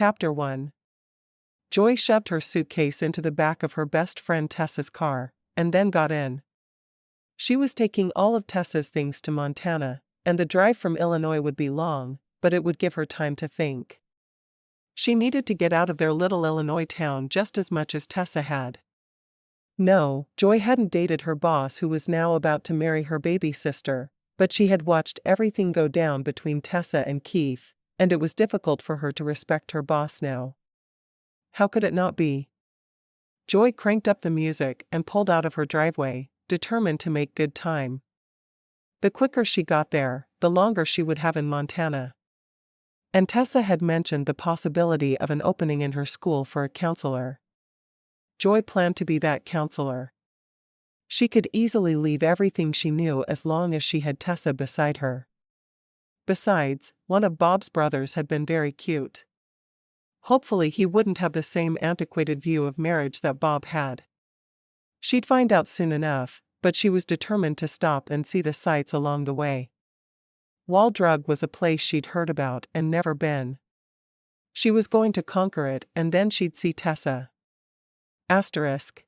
Chapter 1. Joy shoved her suitcase into the back of her best friend Tessa's car, and then got in. She was taking all of Tessa's things to Montana, and the drive from Illinois would be long, but it would give her time to think. She needed to get out of their little Illinois town just as much as Tessa had. No, Joy hadn't dated her boss who was now about to marry her baby sister, but she had watched everything go down between Tessa and Keith, and it was difficult for her to respect her boss now. How could it not be? Joy cranked up the music and pulled out of her driveway, determined to make good time. The quicker she got there, the longer she would have in Montana. And Tessa had mentioned the possibility of an opening in her school for a counselor. Joy planned to be that counselor. She could easily leave everything she knew as long as she had Tessa beside her. Besides, one of Bob's brothers had been very cute. Hopefully he wouldn't have the same antiquated view of marriage that Bob had. She'd find out soon enough, but she was determined to stop and see the sights along the way. Wall Drug was a place she'd heard about and never been. She was going to conquer it, and then she'd see Tessa. Asterisk.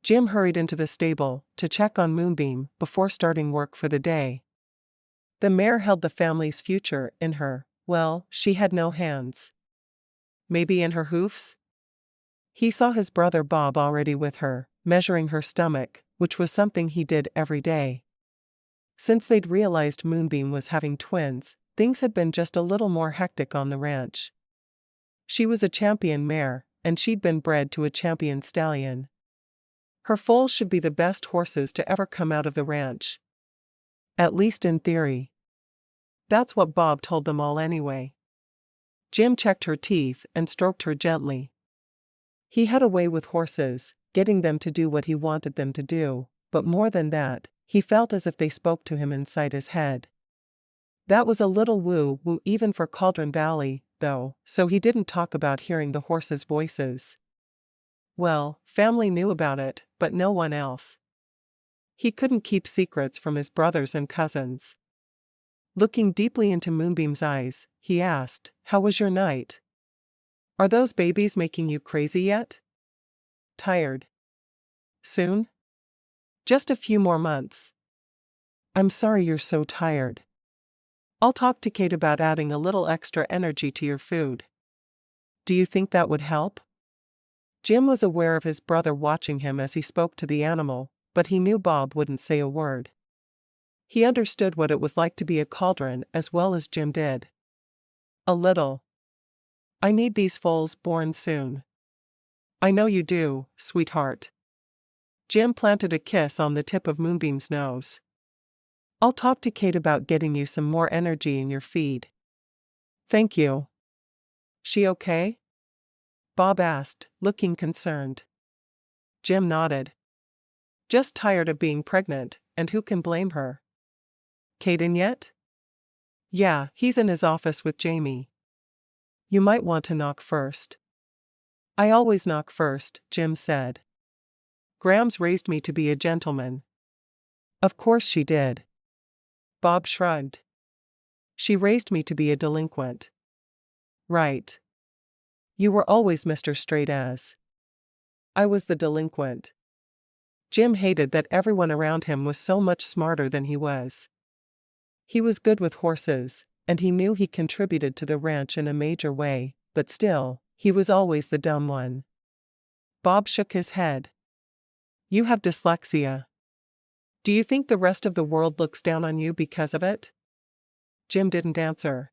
Jim hurried into the stable to check on Moonbeam before starting work for the day. The mare held the family's future in her, well, she had no hands. Maybe in her hoofs? He saw his brother Bob already with her, measuring her stomach, which was something he did every day. Since they'd realized Moonbeam was having twins, things had been just a little more hectic on the ranch. She was a champion mare, and she'd been bred to a champion stallion. Her foals should be the best horses to ever come out of the ranch. At least in theory. That's what Bob told them all anyway. Jim checked her teeth and stroked her gently. He had a way with horses, getting them to do what he wanted them to do, but more than that, he felt as if they spoke to him inside his head. That was a little woo-woo even for Cauldron Valley, though, so he didn't talk about hearing the horses' voices. Well, family knew about it, but no one else. He couldn't keep secrets from his brothers and cousins. Looking deeply into Moonbeam's eyes, he asked, "How was your night? Are those babies making you crazy yet? Tired? Soon? Just a few more months. I'm sorry you're so tired. I'll talk to Kate about adding a little extra energy to your food. Do you think that would help?" Jim was aware of his brother watching him as he spoke to the animal, but he knew Bob wouldn't say a word. He understood what it was like to be a cauldron as well as Jim did. A little. I need these foals born soon. I know you do, sweetheart. Jim planted a kiss on the tip of Moonbeam's nose. I'll talk to Kate about getting you some more energy in your feed. Thank you. She okay? Bob asked, looking concerned. Jim nodded. Just tired of being pregnant, and who can blame her? Kate in yet? Yeah, he's in his office with Jamie. You might want to knock first. I always knock first, Jim said. Grams raised me to be a gentleman. Of course she did. Bob shrugged. She raised me to be a delinquent. Right. You were always Mr. Straight As. I was the delinquent. Jim hated that everyone around him was so much smarter than he was. He was good with horses, and he knew he contributed to the ranch in a major way, but still, he was always the dumb one. Bob shook his head. You have dyslexia. Do you think the rest of the world looks down on you because of it? Jim didn't answer.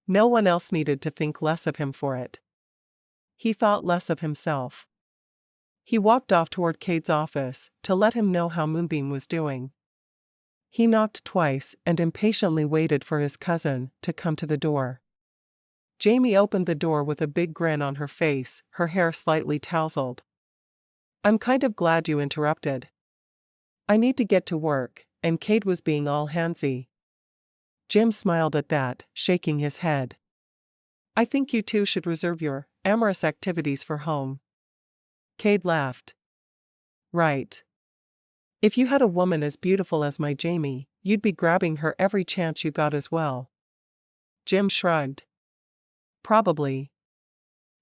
No one else needed to think less of him for it. He thought less of himself. He walked off toward Cade's office to let him know how Moonbeam was doing. He knocked twice and impatiently waited for his cousin to come to the door. Jamie opened the door with a big grin on her face, her hair slightly tousled. I'm kind of glad you interrupted. I need to get to work, and Cade was being all handsy. Jim smiled at that, shaking his head. I think you two should reserve your amorous activities for home. Cade laughed. Right. If you had a woman as beautiful as my Jamie, you'd be grabbing her every chance you got as well. Jim shrugged. Probably.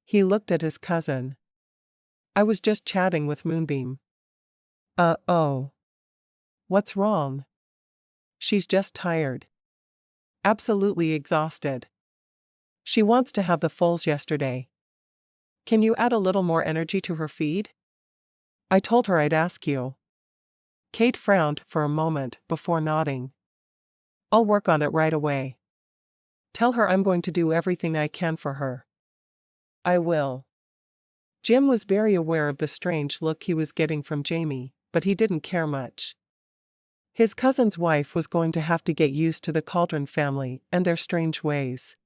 He looked at his cousin. I was just chatting with Moonbeam. Oh. What's wrong? She's just tired. Absolutely exhausted. She wants to have the foals yesterday. Can you add a little more energy to her feed? I told her I'd ask you. Kate frowned for a moment before nodding. I'll work on it right away. Tell her I'm going to do everything I can for her. I will. Jim was very aware of the strange look he was getting from Jamie, but he didn't care much. His cousin's wife was going to have to get used to the Cauldron family and their strange ways.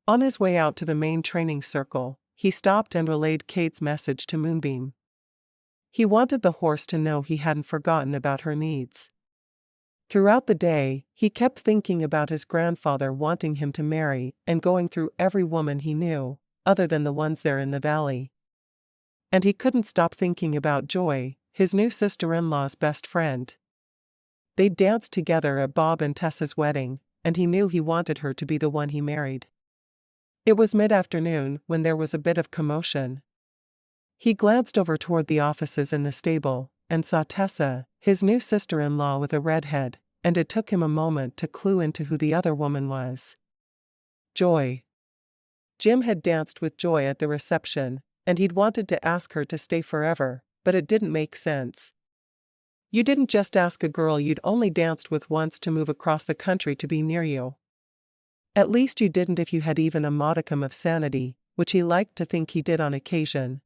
On his way out to the main training circle, he stopped and relayed Kate's message to Moonbeam. He wanted the horse to know he hadn't forgotten about her needs. Throughout the day, he kept thinking about his grandfather wanting him to marry and going through every woman he knew, other than the ones there in the valley. And he couldn't stop thinking about Joy, his new sister-in-law's best friend. They danced together at Bob and Tessa's wedding, and he knew he wanted her to be the one he married. It was mid-afternoon when there was a bit of commotion. He glanced over toward the offices in the stable, and saw Tessa, his new sister-in-law with a redhead, and it took him a moment to clue into who the other woman was. Joy. Jim had danced with Joy at the reception, and he'd wanted to ask her to stay forever, but it didn't make sense. You didn't just ask a girl you'd only danced with once to move across the country to be near you. At least you didn't if you had even a modicum of sanity, which he liked to think he did on occasion.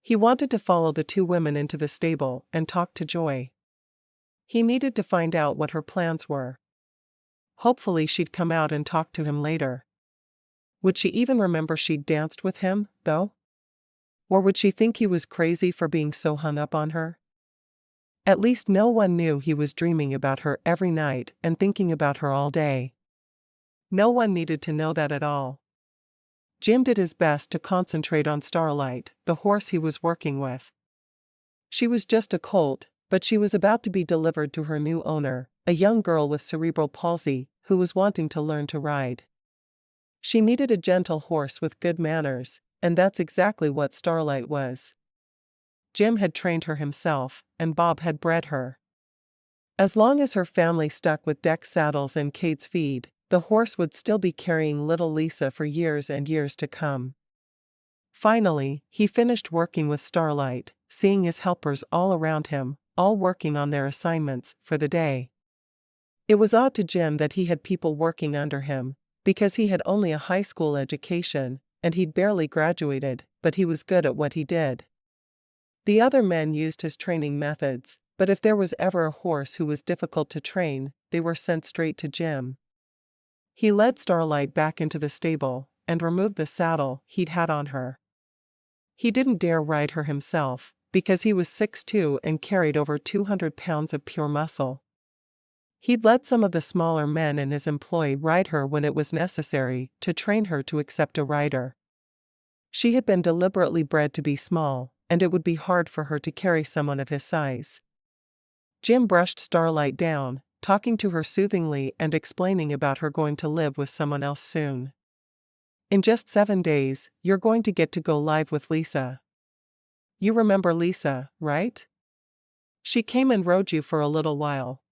He wanted to follow the two women into the stable and talk to Joy. He needed to find out what her plans were. Hopefully she'd come out and talk to him later. Would she even remember she'd danced with him, though? Or would she think he was crazy for being so hung up on her? At least no one knew he was dreaming about her every night and thinking about her all day. No one needed to know that at all. Jim did his best to concentrate on Starlight, the horse he was working with. She was just a colt, but she was about to be delivered to her new owner, a young girl with cerebral palsy, who was wanting to learn to ride. She needed a gentle horse with good manners, and that's exactly what Starlight was. Jim had trained her himself, and Bob had bred her. As long as her family stuck with deck saddles and Kate's feed, the horse would still be carrying little Lisa for years and years to come. Finally, he finished working with Starlight, seeing his helpers all around him, all working on their assignments for the day. It was odd to Jim that he had people working under him, because he had only a high school education, and he'd barely graduated, but he was good at what he did. The other men used his training methods, but if there was ever a horse who was difficult to train, they were sent straight to Jim. He led Starlight back into the stable, and removed the saddle he'd had on her. He didn't dare ride her himself, because he was 6'2" and carried over 200 pounds of pure muscle. He'd let some of the smaller men in his employ ride her when it was necessary to train her to accept a rider. She had been deliberately bred to be small, and it would be hard for her to carry someone of his size. Jim brushed Starlight down, talking to her soothingly and explaining about her going to live with someone else soon. In just 7 days, you're going to get to go live with Lisa. You remember Lisa, right? She came and rode you for a little while.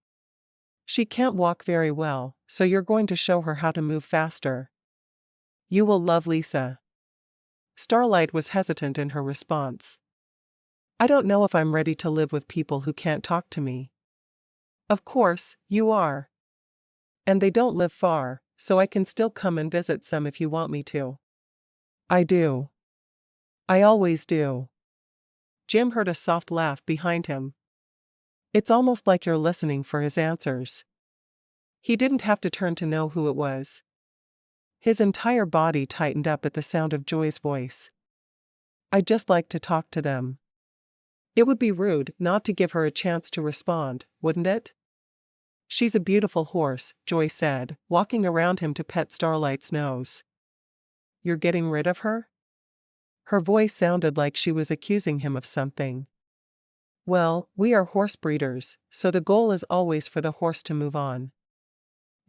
She can't walk very well, so you're going to show her how to move faster. You will love Lisa. Starlight was hesitant in her response. I don't know if I'm ready to live with people who can't talk to me. Of course, you are. And they don't live far, so I can still come and visit some if you want me to. I do. I always do. Jim heard a soft laugh behind him. It's almost like you're listening for his answers. He didn't have to turn to know who it was. His entire body tightened up at the sound of Joy's voice. I'd just like to talk to them. It would be rude not to give her a chance to respond, wouldn't it? She's a beautiful horse, Joy said, walking around him to pet Starlight's nose. You're getting rid of her? Her voice sounded like she was accusing him of something. Well, we are horse breeders, so the goal is always for the horse to move on.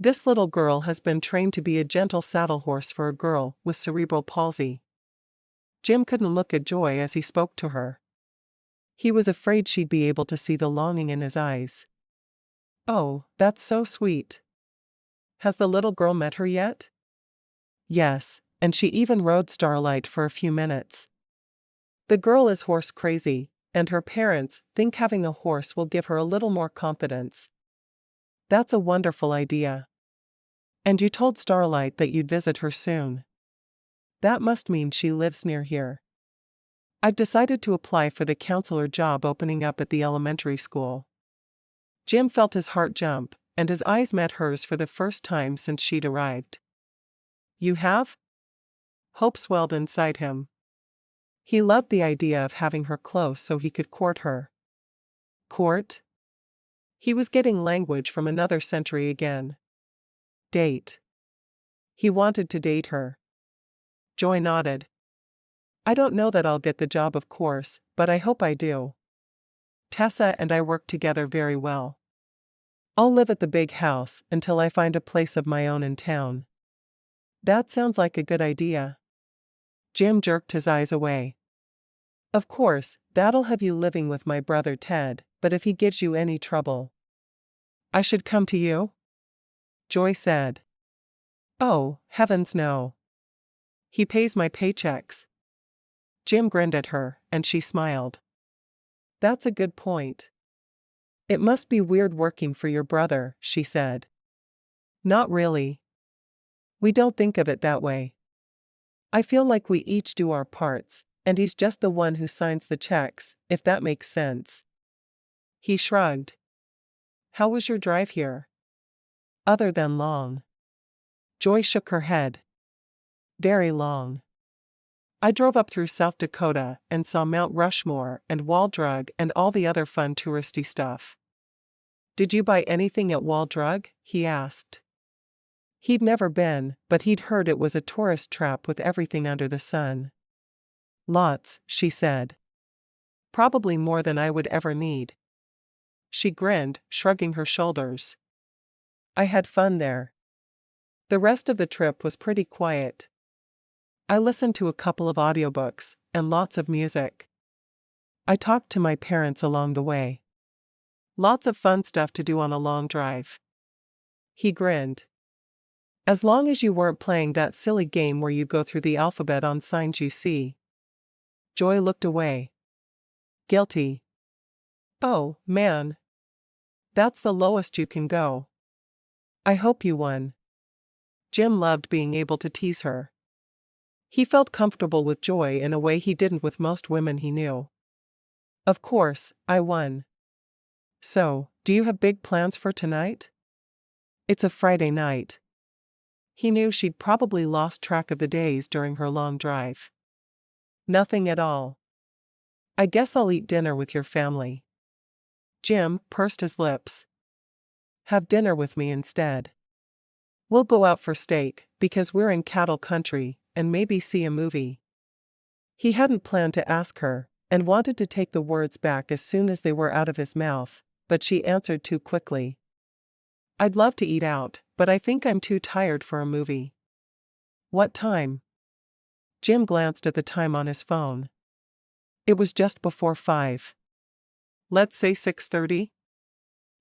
This little girl has been trained to be a gentle saddle horse for a girl with cerebral palsy. Jim couldn't look at Joy as he spoke to her. He was afraid she'd be able to see the longing in his eyes. Oh, that's so sweet. Has the little girl met her yet? Yes, and she even rode Starlight for a few minutes. The girl is horse crazy, and her parents think having a horse will give her a little more confidence. That's a wonderful idea. And you told Starlight that you'd visit her soon. That must mean she lives near here. I've decided to apply for the counselor job opening up at the elementary school. Jim felt his heart jump, and his eyes met hers for the first time since she'd arrived. You have? Hope swelled inside him. He loved the idea of having her close so he could court her. Court? He was getting language from another century again. Date. He wanted to date her. Joy nodded. I don't know that I'll get the job, of course, but I hope I do. Tessa and I work together very well. I'll live at the big house until I find a place of my own in town. That sounds like a good idea. Jim jerked his eyes away. Of course, that'll have you living with my brother Ted, but if he gives you any trouble, I should come to you? Joy said. Oh, heavens no. He pays my paychecks. Jim grinned at her, and she smiled. That's a good point. It must be weird working for your brother, she said. Not really. We don't think of it that way. I feel like we each do our parts, and he's just the one who signs the checks, if that makes sense. He shrugged. How was your drive here? Other than long. Joy shook her head. Very long. I drove up through South Dakota and saw Mount Rushmore and Wall Drug and all the other fun touristy stuff. Did you buy anything at Wall Drug? He asked. He'd never been, but he'd heard it was a tourist trap with everything under the sun. Lots, she said. Probably more than I would ever need. She grinned, shrugging her shoulders. I had fun there. The rest of the trip was pretty quiet. I listened to a couple of audiobooks, and lots of music. I talked to my parents along the way. Lots of fun stuff to do on a long drive. He grinned. As long as you weren't playing that silly game where you go through the alphabet on signs you see. Joy looked away. Guilty. Oh, man. That's the lowest you can go. I hope you won. Jim loved being able to tease her. He felt comfortable with Joy in a way he didn't with most women he knew. Of course, I won. So, do you have big plans for tonight? It's a Friday night. He knew she'd probably lost track of the days during her long drive. Nothing at all. I guess I'll eat dinner with your family. Jim pursed his lips. Have dinner with me instead. We'll go out for steak, because we're in cattle country, and maybe see a movie. He hadn't planned to ask her, and wanted to take the words back as soon as they were out of his mouth, but she answered too quickly. I'd love to eat out, but I think I'm too tired for a movie. What time? Jim glanced at the time on his phone. It was just before 5. Let's say 6:30?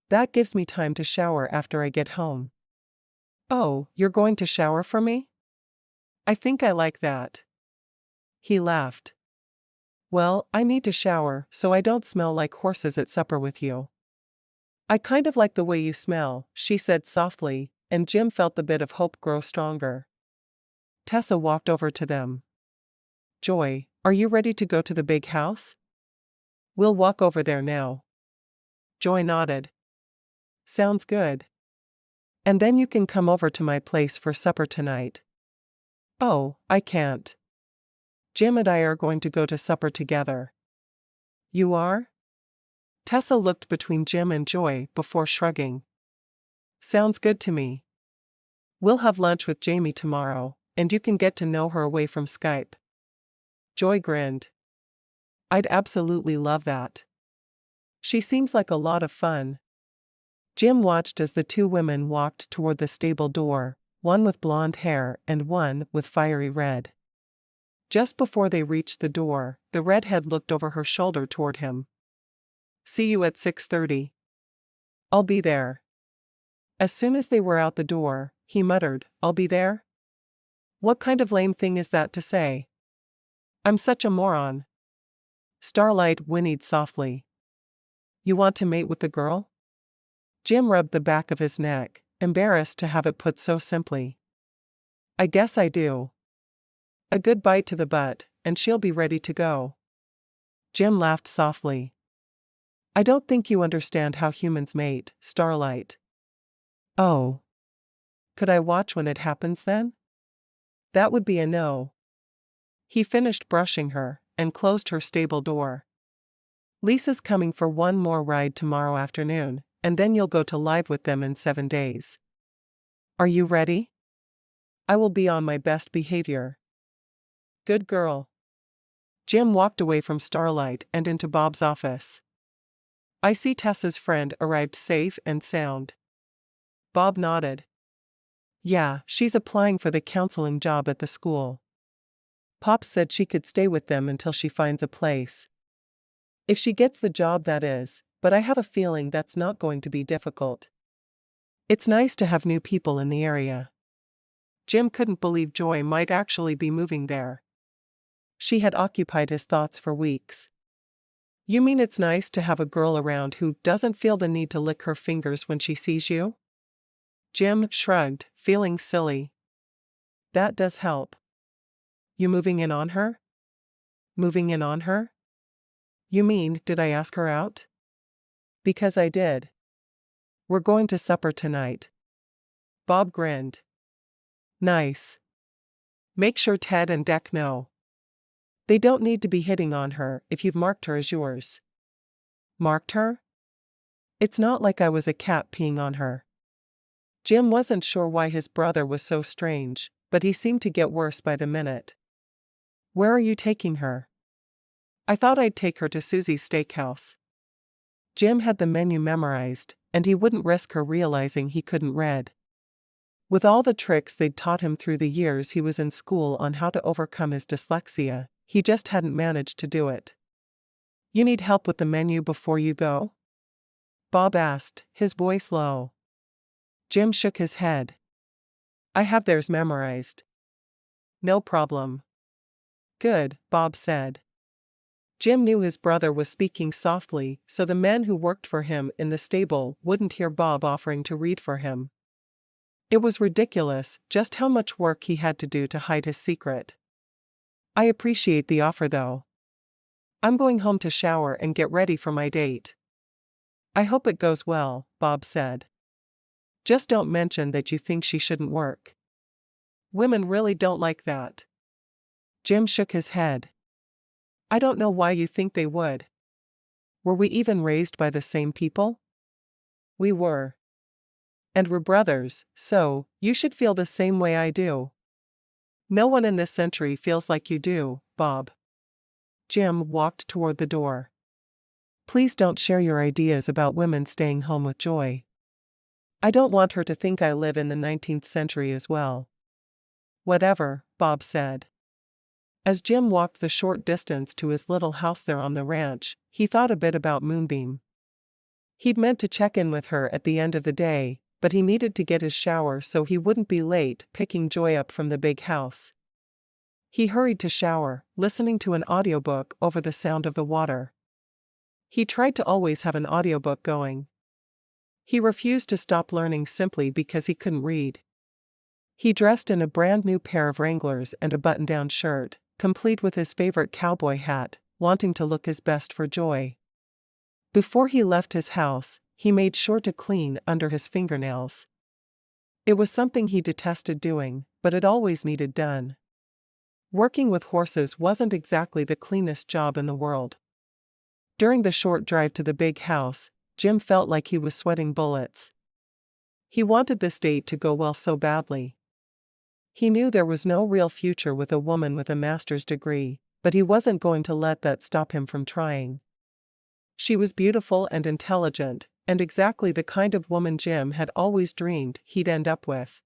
That gives me time to shower after I get home. Oh, you're going to shower for me? I think I like that. He laughed. Well, I need to shower so I don't smell like horses at supper with you. I kind of like the way you smell, she said softly, and Jim felt the bit of hope grow stronger. Tessa walked over to them. Joy, are you ready to go to the big house? We'll walk over there now. Joy nodded. Sounds good. And then you can come over to my place for supper tonight. Oh, I can't. Jim and I are going to go to supper together. You are? Tessa looked between Jim and Joy before shrugging. Sounds good to me. We'll have lunch with Jamie tomorrow, and you can get to know her away from Skype. Joy grinned. I'd absolutely love that. She seems like a lot of fun. Jim watched as the two women walked toward the stable door, one with blonde hair and one with fiery red. Just before they reached the door, the redhead looked over her shoulder toward him. "See you at 6:30. I'll be there." As soon as they were out the door, he muttered, "I'll be there? What kind of lame thing is that to say? I'm such a moron." Starlight whinnied softly. "You want to mate with the girl?" Jim rubbed the back of his neck, embarrassed to have it put so simply. "I guess I do. A good bite to the butt, and she'll be ready to go." Jim laughed softly. "I don't think you understand how humans mate, Starlight." "Oh. Could I watch when it happens then?" "That would be a no." He finished brushing her, and closed her stable door. "Lisa's coming for one more ride tomorrow afternoon, and then you'll go to live with them in 7 days. Are you ready?" "I will be on my best behavior." "Good girl." Jim walked away from Starlight and into Bob's office. "I see Tessa's friend arrived safe and sound." Bob nodded. "Yeah, she's applying for the counseling job at the school. Pop said she could stay with them until she finds a place. If she gets the job, that is, but I have a feeling that's not going to be difficult. It's nice to have new people in the area." Jim couldn't believe Joy might actually be moving there. She had occupied his thoughts for weeks. "You mean it's nice to have a girl around who doesn't feel the need to lick her fingers when she sees you?" Jim shrugged, feeling silly. "That does help." "You moving in on her?" "Moving in on her? You mean, did I ask her out?" "Because I did. We're going to supper tonight." Bob grinned. "Nice. Make sure Ted and Deck know. They don't need to be hitting on her if you've marked her as yours." "Marked her? It's not like I was a cat peeing on her." Jim wasn't sure why his brother was so strange, but he seemed to get worse by the minute. "Where are you taking her?" "I thought I'd take her to Susie's Steakhouse." Jim had the menu memorized, and he wouldn't risk her realizing he couldn't read. With all the tricks they'd taught him through the years he was in school on how to overcome his dyslexia, he just hadn't managed to do it. "You need help with the menu before you go?" Bob asked, his voice low. Jim shook his head. "I have theirs memorized." "No problem." "Good," Bob said. Jim knew his brother was speaking softly so the men who worked for him in the stable wouldn't hear Bob offering to read for him. It was ridiculous just how much work he had to do to hide his secret. "I appreciate the offer though. I'm going home to shower and get ready for my date." "I hope it goes well," Bob said. "Just don't mention that you think she shouldn't work. Women really don't like that." Jim shook his head. "I don't know why you think they would. Were we even raised by the same people?" "We were. And we're brothers, so you should feel the same way I do." "No one in this century feels like you do, Bob." Jim walked toward the door. "Please don't share your ideas about women staying home with Joy. I don't want her to think I live in the 19th century as well." "Whatever," Bob said. As Jim walked the short distance to his little house there on the ranch, he thought a bit about Moonbeam. He'd meant to check in with her at the end of the day, but he needed to get his shower so he wouldn't be late picking Joy up from the big house. He hurried to shower, listening to an audiobook over the sound of the water. He tried to always have an audiobook going. He refused to stop learning simply because he couldn't read. He dressed in a brand new pair of Wranglers and a button-down shirt, complete with his favorite cowboy hat, wanting to look his best for Joy. Before he left his house, he made sure to clean under his fingernails. It was something he detested doing, but it always needed done. Working with horses wasn't exactly the cleanest job in the world. During the short drive to the big house, Jim felt like he was sweating bullets. He wanted this date to go well so badly. He knew there was no real future with a woman with a master's degree, but he wasn't going to let that stop him from trying. She was beautiful and intelligent, and exactly the kind of woman Jim had always dreamed he'd end up with.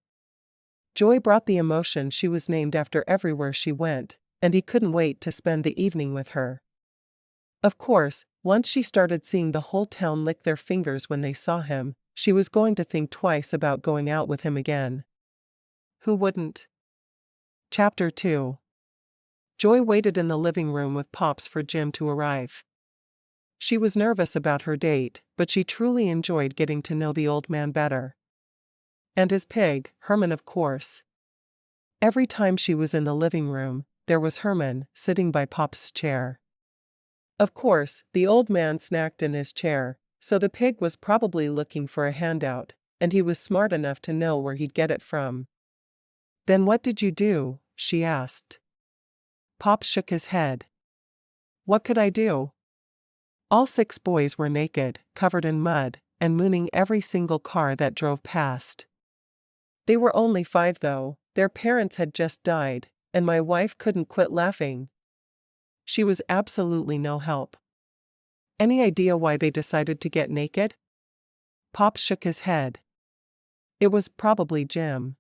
Joy brought the emotion she was named after everywhere she went, and he couldn't wait to spend the evening with her. Of course, once she started seeing the whole town lick their fingers when they saw him, she was going to think twice about going out with him again. Who wouldn't? Chapter 2. Joy waited in the living room with Pops for Jim to arrive. She was nervous about her date, but she truly enjoyed getting to know the old man better. And his pig, Herman, of course. Every time she was in the living room, there was Herman, sitting by Pop's chair. Of course, the old man snacked in his chair, so the pig was probably looking for a handout, and he was smart enough to know where he'd get it from. "Then what did you do?" she asked. Pop shook his head. "What could I do?" All 6 boys were naked, covered in mud, and mooning every single car that drove past. They were only 5 though, their parents had just died, and my wife couldn't quit laughing. She was absolutely no help. Any idea why they decided to get naked? Pop shook his head. It was probably Jim.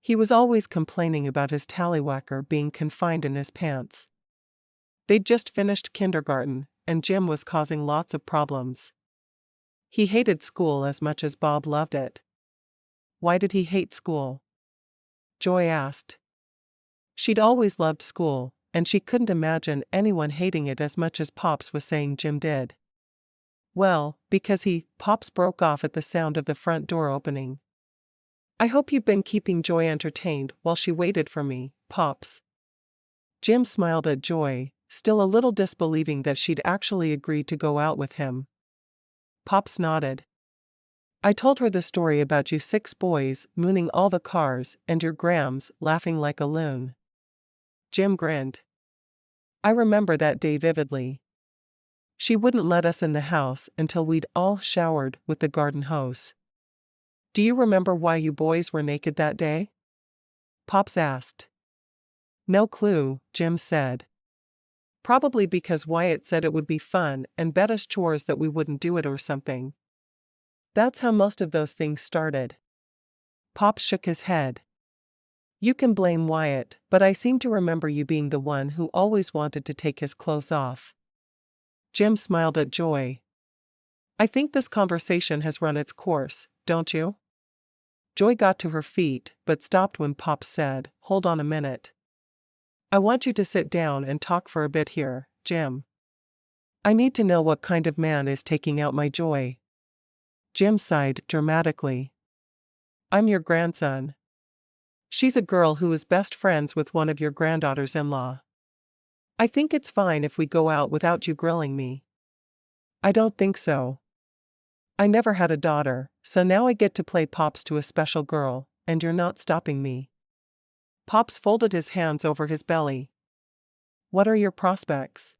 He was always complaining about his tallywhacker being confined in his pants. They'd just finished kindergarten, and Jim was causing lots of problems. He hated school as much as Bob loved it. Why did he hate school? Joy asked. She'd always loved school, and she couldn't imagine anyone hating it as much as Pops was saying Jim did. Well, because Pops broke off at the sound of the front door opening. "I hope you've been keeping Joy entertained while she waited for me, Pops." Jim smiled at Joy, still a little disbelieving that she'd actually agreed to go out with him. Pops nodded. "I told her the story about you 6 boys mooning all the cars and your Grams laughing like a loon." Jim grinned. "I remember that day vividly. She wouldn't let us in the house until we'd all showered with the garden hose." "Do you remember why you boys were naked that day?" Pops asked. "No clue," Jim said. "Probably because Wyatt said it would be fun and bet us chores that we wouldn't do it or something. That's how most of those things started." Pops shook his head. "You can blame Wyatt, but I seem to remember you being the one who always wanted to take his clothes off." Jim smiled at Joy. "I think this conversation has run its course, don't you?" Joy got to her feet, but stopped when Pops said, "Hold on a minute. I want you to sit down and talk for a bit here, Jim. I need to know what kind of man is taking out my Joy." Jim sighed dramatically. "I'm your grandson. She's a girl who is best friends with one of your granddaughters-in-law. I think it's fine if we go out without you grilling me." "I don't think so. I never had a daughter, so now I get to play Pops to a special girl, and you're not stopping me." Pops folded his hands over his belly. "What are your prospects?"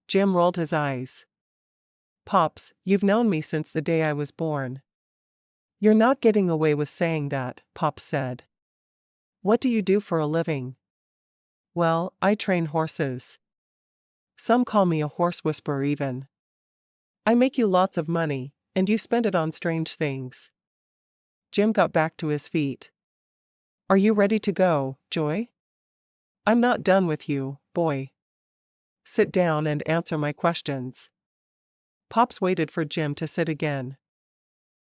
Jim rolled his eyes. "Pops, you've known me since the day I was born." "You're not getting away with saying that," Pops said. "What do you do for a living?" "Well, I train horses. Some call me a horse whisperer even. I make you lots of money, and you spend it on strange things." Jim got back to his feet. "Are you ready to go, Joy?" "I'm not done with you, boy. Sit down and answer my questions." Pops waited for Jim to sit again.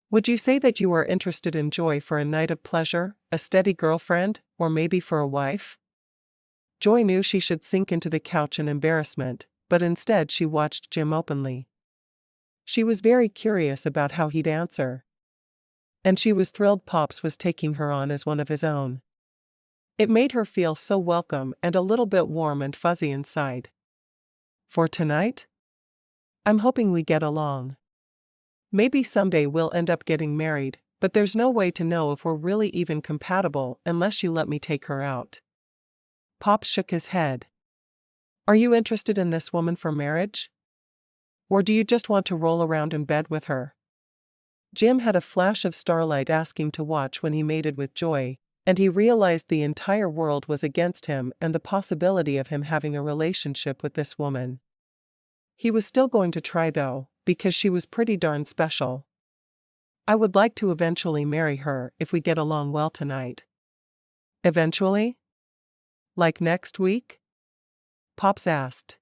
"Would you say that you are interested in Joy for a night of pleasure, a steady girlfriend, or maybe for a wife?" Joy knew she should sink into the couch in embarrassment, but instead she watched Jim openly. She was very curious about how he'd answer. And she was thrilled Pops was taking her on as one of his own. It made her feel so welcome and a little bit warm and fuzzy inside. "For tonight? I'm hoping we get along. Maybe someday we'll end up getting married, but there's no way to know if we're really even compatible unless you let me take her out." Pops shook his head. "Are you interested in this woman for marriage? Or do you just want to roll around in bed with her?" Jim had a flash of starlight asking to watch when he mated with Joy, and he realized the entire world was against him and the possibility of him having a relationship with this woman. He was still going to try though, because she was pretty darn special. I would like to eventually marry her if we get along well tonight. Eventually? Like next week? Pops asked.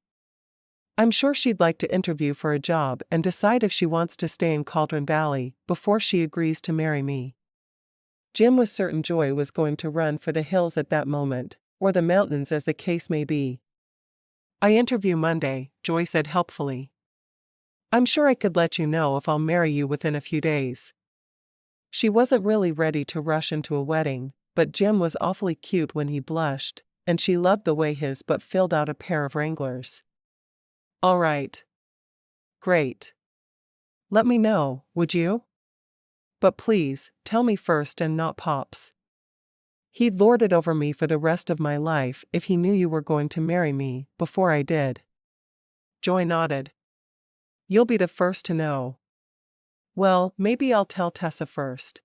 I'm sure she'd like to interview for a job and decide if she wants to stay in Cauldron Valley before she agrees to marry me. Jim was certain Joy was going to run for the hills at that moment, or the mountains as the case may be. I interview Monday, Joy said helpfully. I'm sure I could let you know if I'll marry you within a few days. She wasn't really ready to rush into a wedding, but Jim was awfully cute when he blushed, and she loved the way his butt filled out a pair of Wranglers. All right. Great. Let me know, would you? But please, tell me first and not Pops. He'd lord it over me for the rest of my life if he knew you were going to marry me before I did. Joy nodded. You'll be the first to know. Well, maybe I'll tell Tessa first.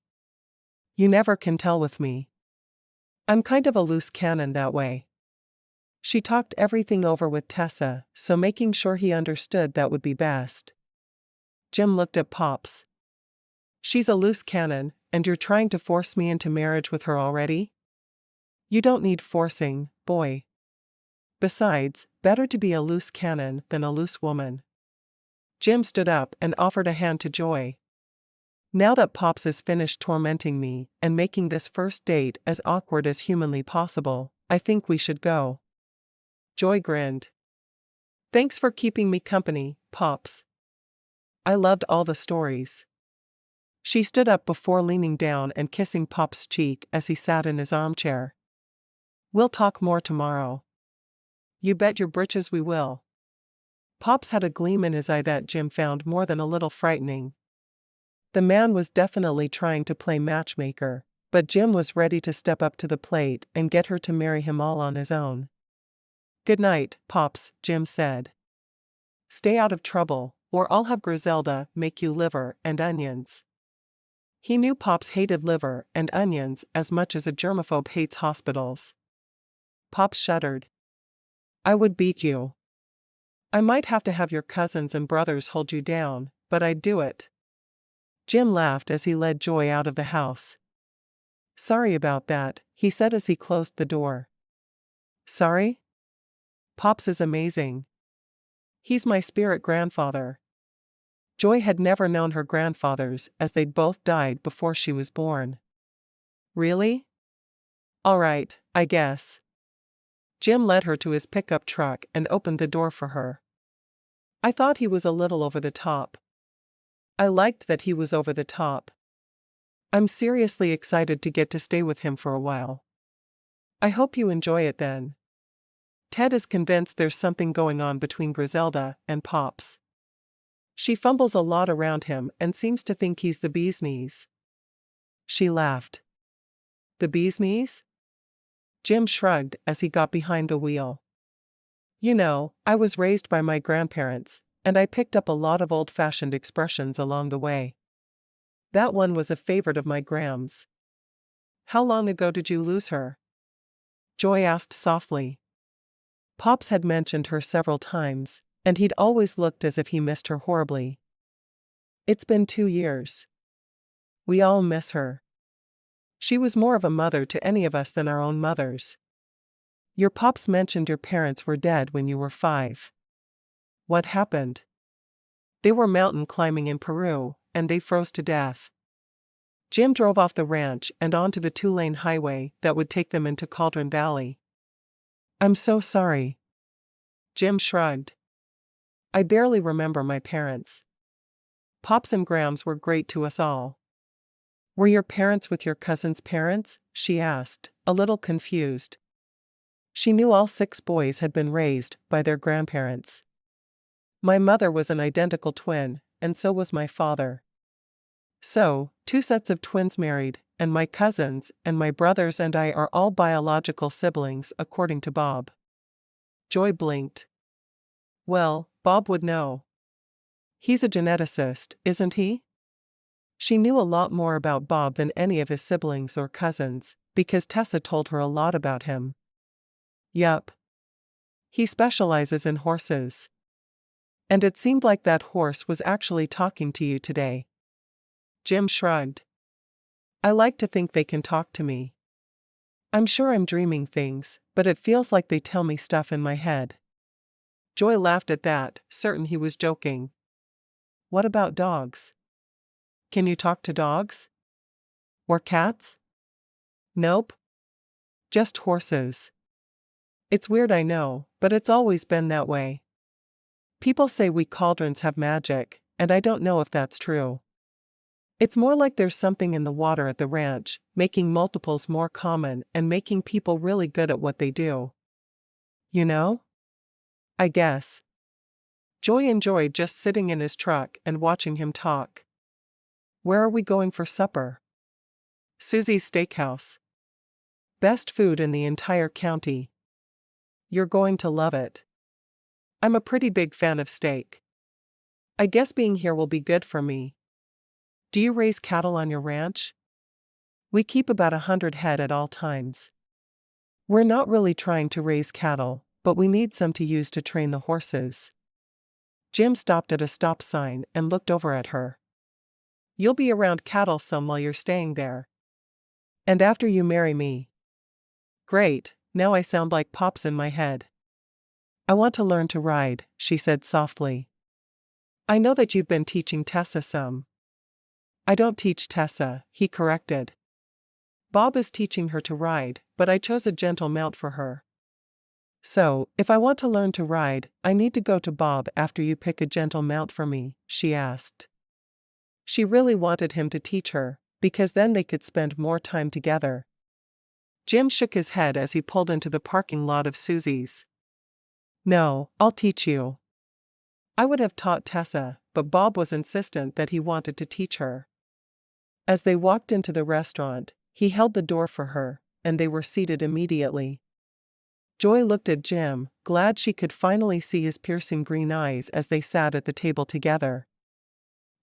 You never can tell with me. I'm kind of a loose cannon that way. She talked everything over with Tessa, so making sure he understood that would be best. Jim looked at Pops. She's a loose cannon, and you're trying to force me into marriage with her already? You don't need forcing, boy. Besides, better to be a loose cannon than a loose woman. Jim stood up and offered a hand to Joy. Now that Pops is finished tormenting me and making this first date as awkward as humanly possible, I think we should go. Joy grinned. Thanks for keeping me company, Pops. I loved all the stories. She stood up before leaning down and kissing Pop's cheek as he sat in his armchair. We'll talk more tomorrow. You bet your britches we will. Pops had a gleam in his eye that Jim found more than a little frightening. The man was definitely trying to play matchmaker, but Jim was ready to step up to the plate and get her to marry him all on his own. Good night, Pops, Jim said. Stay out of trouble, or I'll have Griselda make you liver and onions. He knew Pops hated liver and onions as much as a germaphobe hates hospitals. Pops shuddered. I would beat you. I might have to have your cousins and brothers hold you down, but I'd do it. Jim laughed as he led Joy out of the house. Sorry about that, he said as he closed the door. Sorry? Pops is amazing. He's my spirit grandfather. Joy had never known her grandfathers as they'd both died before she was born. Really? All right, I guess. Jim led her to his pickup truck and opened the door for her. I thought he was a little over the top. I liked that he was over the top. I'm seriously excited to get to stay with him for a while. I hope you enjoy it then. Ted is convinced there's something going on between Griselda and Pops. She fumbles a lot around him and seems to think he's the bee's knees. She laughed. The bee's knees? Jim shrugged as he got behind the wheel. You know, I was raised by my grandparents, and I picked up a lot of old-fashioned expressions along the way. That one was a favorite of my Gram's. How long ago did you lose her? Joy asked softly. Pops had mentioned her several times, and he'd always looked as if he missed her horribly. It's been 2 years. We all miss her. She was more of a mother to any of us than our own mothers. Your Pops mentioned your parents were dead when you were 5. What happened? They were mountain climbing in Peru, and they froze to death. Jim drove off the ranch and onto the 2-lane highway that would take them into Cauldron Valley. I'm so sorry. Jim shrugged. I barely remember my parents. Pops and Grams were great to us all. Were your parents with your cousin's parents? She asked, a little confused. She knew all 6 boys had been raised by their grandparents. My mother was an identical twin, and so was my father. So, 2 sets of twins married, and my cousins and my brothers and I are all biological siblings according to Bob. Joy blinked. Well, Bob would know. He's a geneticist, isn't he? She knew a lot more about Bob than any of his siblings or cousins, because Tessa told her a lot about him. Yup. He specializes in horses. And it seemed like that horse was actually talking to you today. Jim shrugged. I like to think they can talk to me. I'm sure I'm dreaming things, but it feels like they tell me stuff in my head. Joy laughed at that, certain he was joking. What about dogs? Can you talk to dogs? Or cats? Nope. Just horses. It's weird, I know, but it's always been that way. People say we cauldrons have magic, and I don't know if that's true. It's more like there's something in the water at the ranch, making multiples more common and making people really good at what they do. You know? I guess. Joy enjoyed just sitting in his truck and watching him talk. Where are we going for supper? Susie's Steakhouse. Best food in the entire county. You're going to love it. I'm a pretty big fan of steak. I guess being here will be good for me. Do you raise cattle on your ranch? We keep about 100 head at all times. We're not really trying to raise cattle, but we need some to use to train the horses. Jim stopped at a stop sign and looked over at her. You'll be around cattle some while you're staying there. And after you marry me. Great, now I sound like Pops in my head. I want to learn to ride, she said softly. I know that you've been teaching Tessa some. I don't teach Tessa, he corrected. Bob is teaching her to ride, but I chose a gentle mount for her. So, if I want to learn to ride, I need to go to Bob after you pick a gentle mount for me, she asked. She really wanted him to teach her, because then they could spend more time together. Jim shook his head as he pulled into the parking lot of Susie's. No, I'll teach you. I would have taught Tessa, but Bob was insistent that he wanted to teach her. As they walked into the restaurant, he held the door for her, and they were seated immediately. Joy looked at Jim, glad she could finally see his piercing green eyes as they sat at the table together.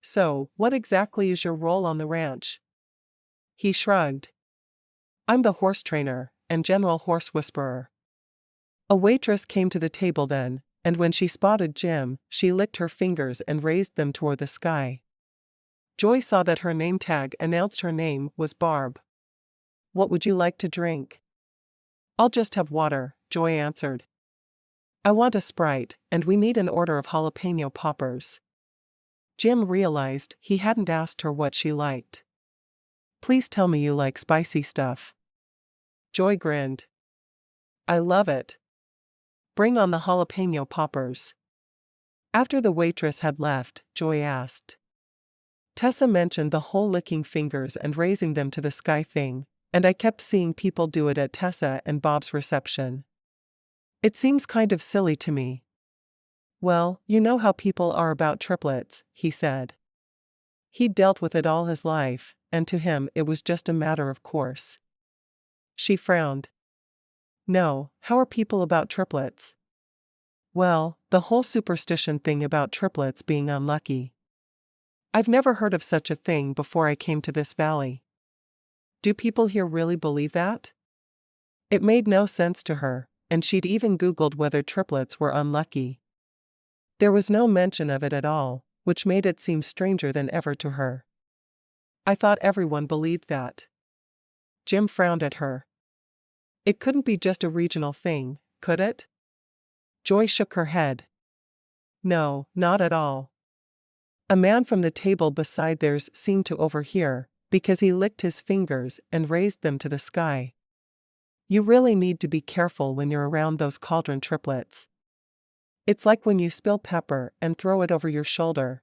So, what exactly is your role on the ranch? He shrugged. I'm the horse trainer, and general horse whisperer. A waitress came to the table then, and when she spotted Jim, she licked her fingers and raised them toward the sky. Joy saw that her name tag announced her name was Barb. What would you like to drink? I'll just have water, Joy answered. I want a Sprite, and we need an order of jalapeno poppers. Jim realized he hadn't asked her what she liked. Please tell me you like spicy stuff. Joy grinned. I love it. Bring on the jalapeno poppers. After the waitress had left, Joy asked. Tessa mentioned the whole licking fingers and raising them to the sky thing, and I kept seeing people do it at Tessa and Bob's reception. It seems kind of silly to me. Well, you know how people are about triplets, he said. He'd dealt with it all his life, and to him it was just a matter of course. She frowned. No, how are people about triplets? Well, the whole superstition thing about triplets being unlucky. I've never heard of such a thing before I came to this valley. Do people here really believe that? It made no sense to her, and she'd even Googled whether triplets were unlucky. There was no mention of it at all, which made it seem stranger than ever to her. I thought everyone believed that. Jim frowned at her. It couldn't be just a regional thing, could it? Joy shook her head. No, not at all. A man from the table beside theirs seemed to overhear, because he licked his fingers and raised them to the sky. You really need to be careful when you're around those cauldron triplets. It's like when you spill pepper and throw it over your shoulder.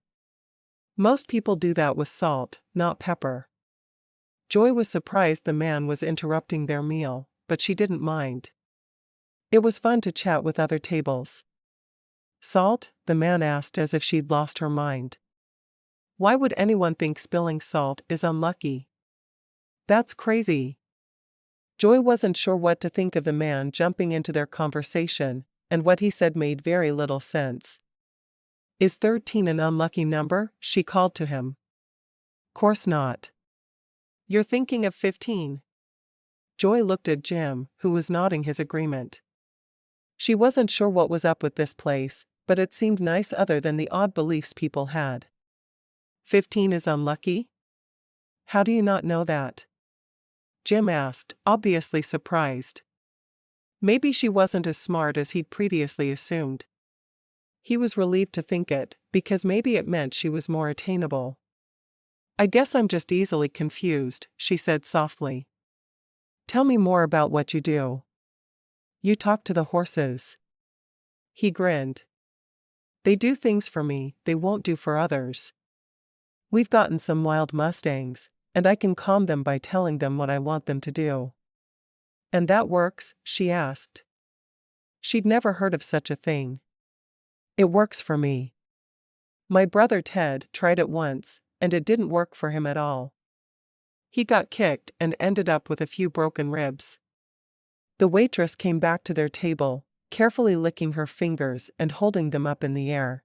Most people do that with salt, not pepper. Joy was surprised the man was interrupting their meal, but she didn't mind. It was fun to chat with other tables. Salt? The man asked as if she'd lost her mind. Why would anyone think spilling salt is unlucky? That's crazy. Joy wasn't sure what to think of the man jumping into their conversation, and what he said made very little sense. Is 13 an unlucky number? She called to him. Course not. You're thinking of 15. Joy looked at Jim, who was nodding his agreement. She wasn't sure what was up with this place, but it seemed nice other than the odd beliefs people had. 15 is unlucky? How do you not know that? Jim asked, obviously surprised. Maybe she wasn't as smart as he'd previously assumed. He was relieved to think it, because maybe it meant she was more attainable. I guess I'm just easily confused, she said softly. Tell me more about what you do. You talk to the horses. He grinned. They do things for me they won't do for others. We've gotten some wild mustangs, and I can calm them by telling them what I want them to do. And that works? She asked. She'd never heard of such a thing. It works for me. My brother Ted tried it once, and it didn't work for him at all. He got kicked and ended up with a few broken ribs. The waitress came back to their table, carefully licking her fingers and holding them up in the air.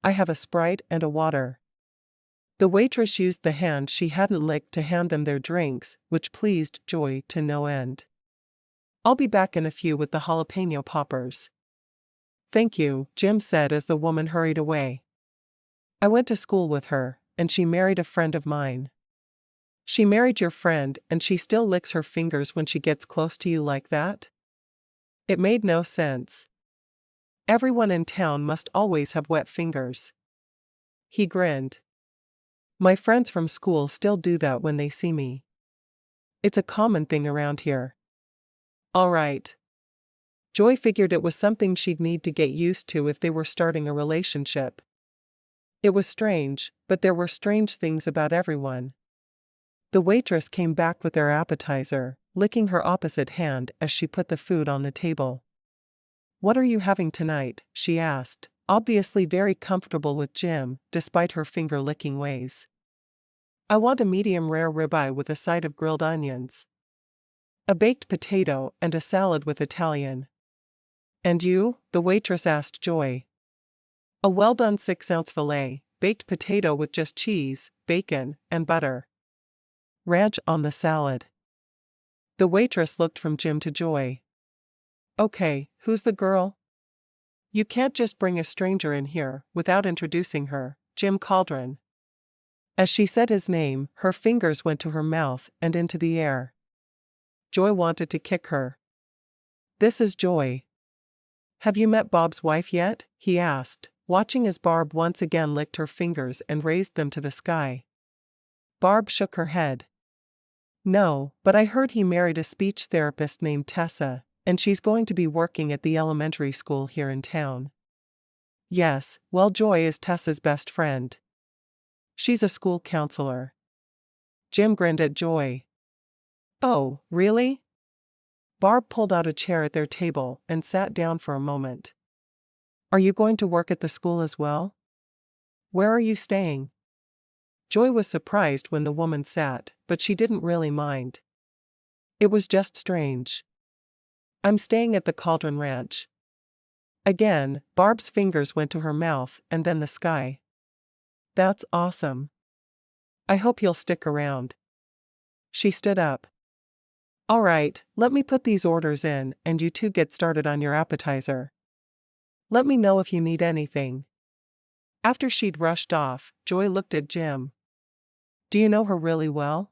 I have a Sprite and a water. The waitress used the hand she hadn't licked to hand them their drinks, which pleased Joy to no end. I'll be back in a few with the jalapeno poppers. Thank you, Jim said as the woman hurried away. I went to school with her, and she married a friend of mine. She married your friend and she still licks her fingers when she gets close to you like that? It made no sense. Everyone in town must always have wet fingers. He grinned. My friends from school still do that when they see me. It's a common thing around here. All right. Joy figured it was something she'd need to get used to if they were starting a relationship. It was strange, but there were strange things about everyone. The waitress came back with their appetizer, licking her opposite hand as she put the food on the table. What are you having tonight? She asked, obviously very comfortable with Jim, despite her finger-licking ways. I want a medium-rare ribeye with a side of grilled onions, a baked potato, and a salad with Italian. And you? The waitress asked Joy. A well-done 6-ounce fillet, baked potato with just cheese, bacon, and butter. Ranch on the salad. The waitress looked from Jim to Joy. Okay, who's the girl? You can't just bring a stranger in here without introducing her, Jim Cauldron. As she said his name, her fingers went to her mouth and into the air. Joy wanted to kick her. This is Joy. Have you met Bob's wife yet? He asked, watching as Barb once again licked her fingers and raised them to the sky. Barb shook her head. No, but I heard he married a speech therapist named Tessa, and she's going to be working at the elementary school here in town. Yes, well, Joy is Tessa's best friend. She's a school counselor. Jim grinned at Joy. Oh, really? Barb pulled out a chair at their table and sat down for a moment. Are you going to work at the school as well? Where are you staying? Joy was surprised when the woman sat, but she didn't really mind. It was just strange. I'm staying at the Cauldron Ranch. Again, Barb's fingers went to her mouth and then the sky. That's awesome. I hope you'll stick around. She stood up. All right, let me put these orders in and you two get started on your appetizer. Let me know if you need anything. After she'd rushed off, Joy looked at Jim. Do you know her really well?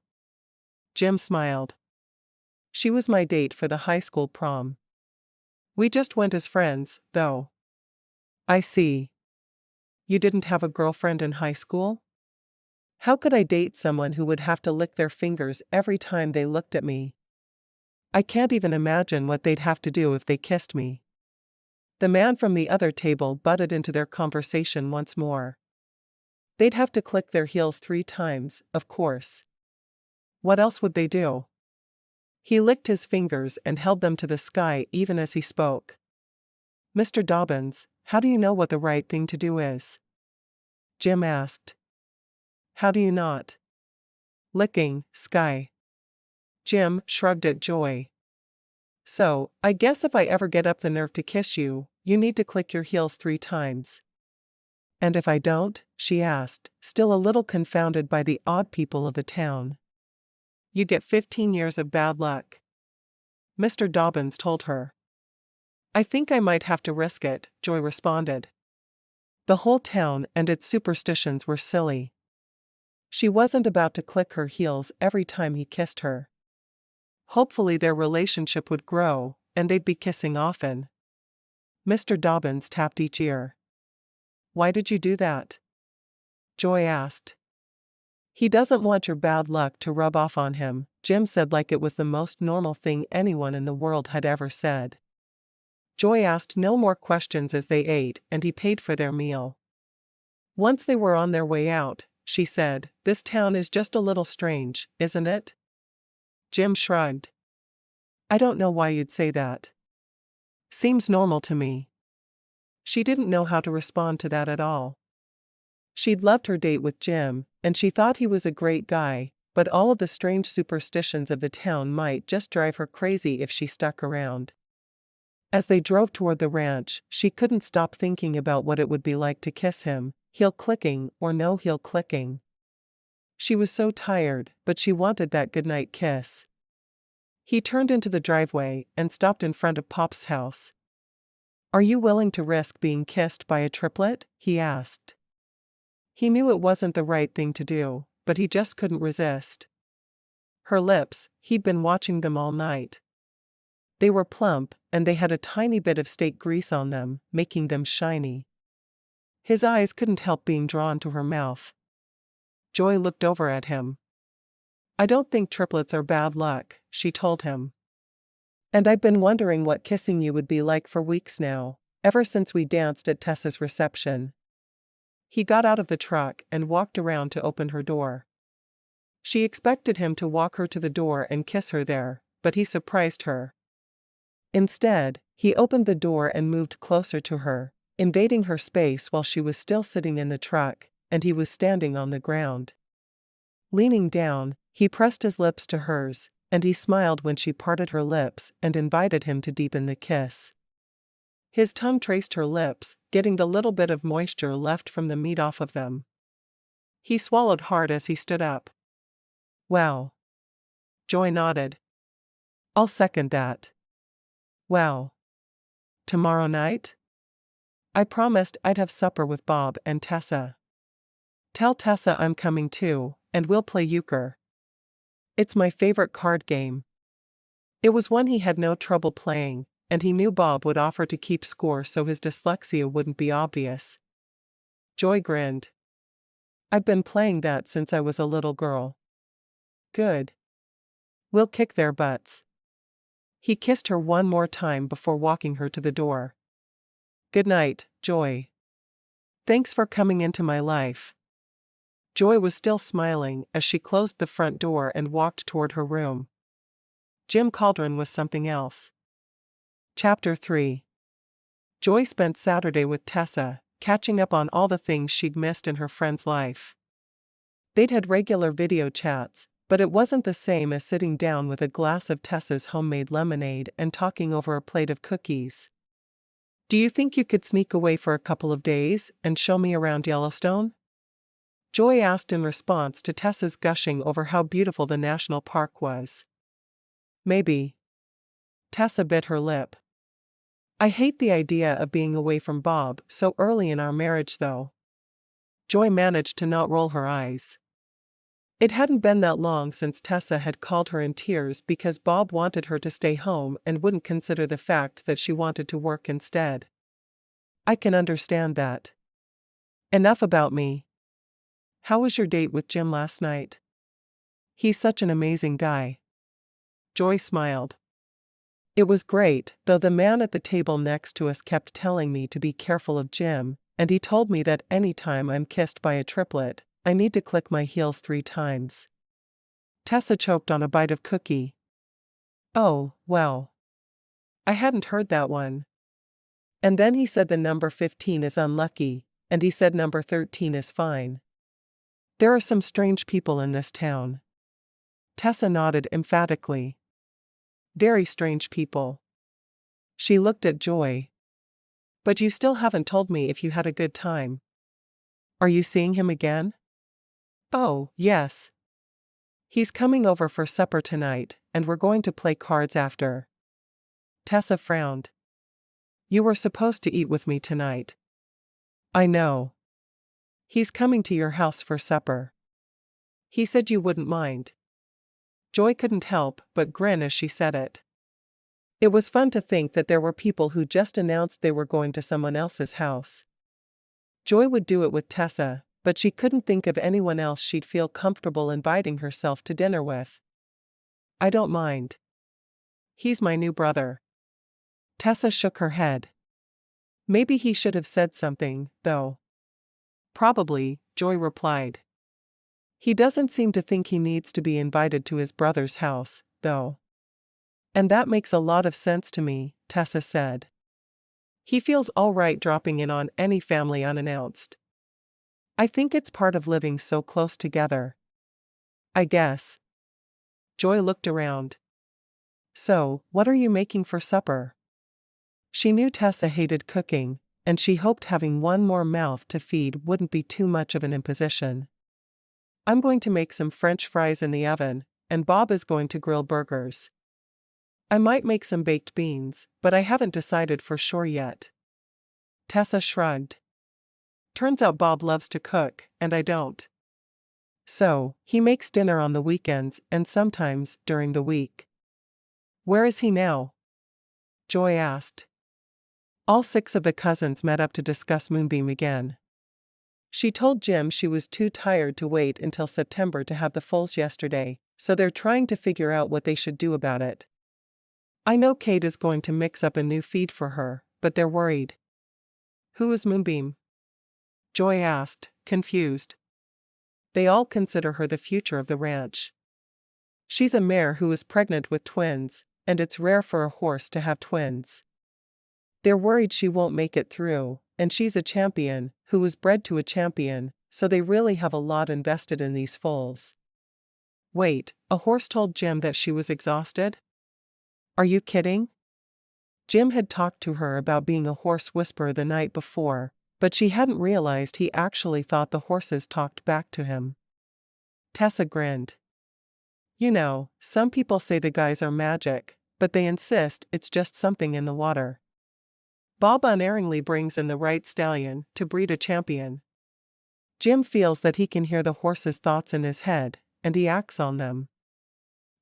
Jim smiled. She was my date for the high school prom. We just went as friends, though. I see. You didn't have a girlfriend in high school? How could I date someone who would have to lick their fingers every time they looked at me? I can't even imagine what they'd have to do if they kissed me. The man from the other table butted into their conversation once more. They'd have to click their heels 3 times, of course. What else would they do? He licked his fingers and held them to the sky even as he spoke. Mr. Dobbins, how do you know what the right thing to do is? Jim asked. How do you not? Licking, sky. Jim shrugged at Joy. So, I guess if I ever get up the nerve to kiss you, you need to click your heels 3 times. And if I don't? She asked, still a little confounded by the odd people of the town. You get 15 years of bad luck. Mr. Dobbins told her. I think I might have to risk it, Joy responded. The whole town and its superstitions were silly. She wasn't about to click her heels every time he kissed her. Hopefully their relationship would grow, and they'd be kissing often. Mr. Dobbins tapped each ear. Why did you do that? Joy asked. He doesn't want your bad luck to rub off on him, Jim said like it was the most normal thing anyone in the world had ever said. Joy asked no more questions as they ate, and he paid for their meal. Once they were on their way out, she said, "This town is just a little strange, isn't it?" Jim shrugged. "I don't know why you'd say that. Seems normal to me." She didn't know how to respond to that at all. She'd loved her date with Jim, and she thought he was a great guy, but all of the strange superstitions of the town might just drive her crazy if she stuck around. As they drove toward the ranch, she couldn't stop thinking about what it would be like to kiss him, heel clicking or no heel clicking. She was so tired, but she wanted that goodnight kiss. He turned into the driveway and stopped in front of Pop's house. "Are you willing to risk being kissed by a triplet?" he asked. He knew it wasn't the right thing to do, but he just couldn't resist. Her lips, he'd been watching them all night. They were plump, and they had a tiny bit of steak grease on them, making them shiny. His eyes couldn't help being drawn to her mouth. Joy looked over at him. "I don't think triplets are bad luck," she told him. "And I've been wondering what kissing you would be like for weeks now, ever since we danced at Tessa's reception." He got out of the truck and walked around to open her door. She expected him to walk her to the door and kiss her there, but he surprised her. Instead, he opened the door and moved closer to her, invading her space while she was still sitting in the truck, and he was standing on the ground. Leaning down, he pressed his lips to hers, and he smiled when she parted her lips and invited him to deepen the kiss. His tongue traced her lips, getting the little bit of moisture left from the meat off of them. He swallowed hard as he stood up. "Wow." Joy nodded. "I'll second that." "Wow. Tomorrow night?" "I promised I'd have supper with Bob and Tessa." "Tell Tessa I'm coming too, and we'll play euchre. It's my favorite card game." It was one he had no trouble playing, and he knew Bob would offer to keep score so his dyslexia wouldn't be obvious. Joy grinned. "I've been playing that since I was a little girl." "Good. We'll kick their butts." He kissed her one more time before walking her to the door. "Good night, Joy. Thanks for coming into my life." Joy was still smiling as she closed the front door and walked toward her room. Jim Cauldron was something else. Chapter 3. Joy spent Saturday with Tessa, catching up on all the things she'd missed in her friend's life. They'd had regular video chats, but it wasn't the same as sitting down with a glass of Tessa's homemade lemonade and talking over a plate of cookies. "Do you think you could sneak away for a couple of days and show me around Yellowstone?" Joy asked in response to Tessa's gushing over how beautiful the national park was. "Maybe." Tessa bit her lip. "I hate the idea of being away from Bob so early in our marriage though." Joy managed to not roll her eyes. It hadn't been that long since Tessa had called her in tears because Bob wanted her to stay home and wouldn't consider the fact that she wanted to work instead. "I can understand that. Enough about me. How was your date with Jim last night?" "He's such an amazing guy." Joy smiled. "It was great, though the man at the table next to us kept telling me to be careful of Jim, and he told me that any time I'm kissed by a triplet, I need to click my heels 3 times. Tessa choked on a bite of cookie. "Oh, well. I hadn't heard that one. And then he said the number 15 is unlucky, and he said number 13 is fine. There are some strange people in this town." Tessa nodded emphatically. "Very strange people." She looked at Joy. "But you still haven't told me if you had a good time. Are you seeing him again?" "Oh, yes. He's coming over for supper tonight, and we're going to play cards after." Tessa frowned. You were supposed to eat with me tonight. I know. He's coming to your house for supper. He said you wouldn't mind. Joy couldn't help but grin as she said it. It was fun to think that there were people who just announced they were going to someone else's house. Joy would do it with Tessa, but she couldn't think of anyone else she'd feel comfortable inviting herself to dinner with. I don't mind. He's my new brother. Tessa shook her head. Maybe he should have said something, though. Probably, Joy replied. He doesn't seem to think he needs to be invited to his brother's house, though. And that makes a lot of sense to me, Tessa said. He feels all right dropping in on any family unannounced. I think it's part of living so close together. I guess. Joy looked around. So, what are you making for supper? She knew Tessa hated cooking, and she hoped having one more mouth to feed wouldn't be too much of an imposition. I'm going to make some French fries in the oven, and Bob is going to grill burgers. I might make some baked beans, but I haven't decided for sure yet. Tessa shrugged. Turns out Bob loves to cook, and I don't. So, he makes dinner on the weekends and sometimes during the week. Where is he now? Joy asked. All 6 of the cousins met up to discuss Moonbeam again. She told Jim she was too tired to wait until September to have the foals yesterday, so they're trying to figure out what they should do about it. I know Kate is going to mix up a new feed for her, but they're worried. Who is Moonbeam? Joy asked, confused. They all consider her the future of the ranch. She's a mare who is pregnant with twins, and it's rare for a horse to have twins. They're worried she won't make it through, and she's a champion, who was bred to a champion, so they really have a lot invested in these foals. Wait, a horse told Jim that she was exhausted? Are you kidding? Jim had talked to her about being a horse whisperer the night before, but she hadn't realized he actually thought the horses talked back to him. Tessa grinned. You know, some people say the guys are magic, but they insist it's just something in the water. Bob unerringly brings in the right stallion to breed a champion. Jim feels that he can hear the horse's thoughts in his head, and he acts on them.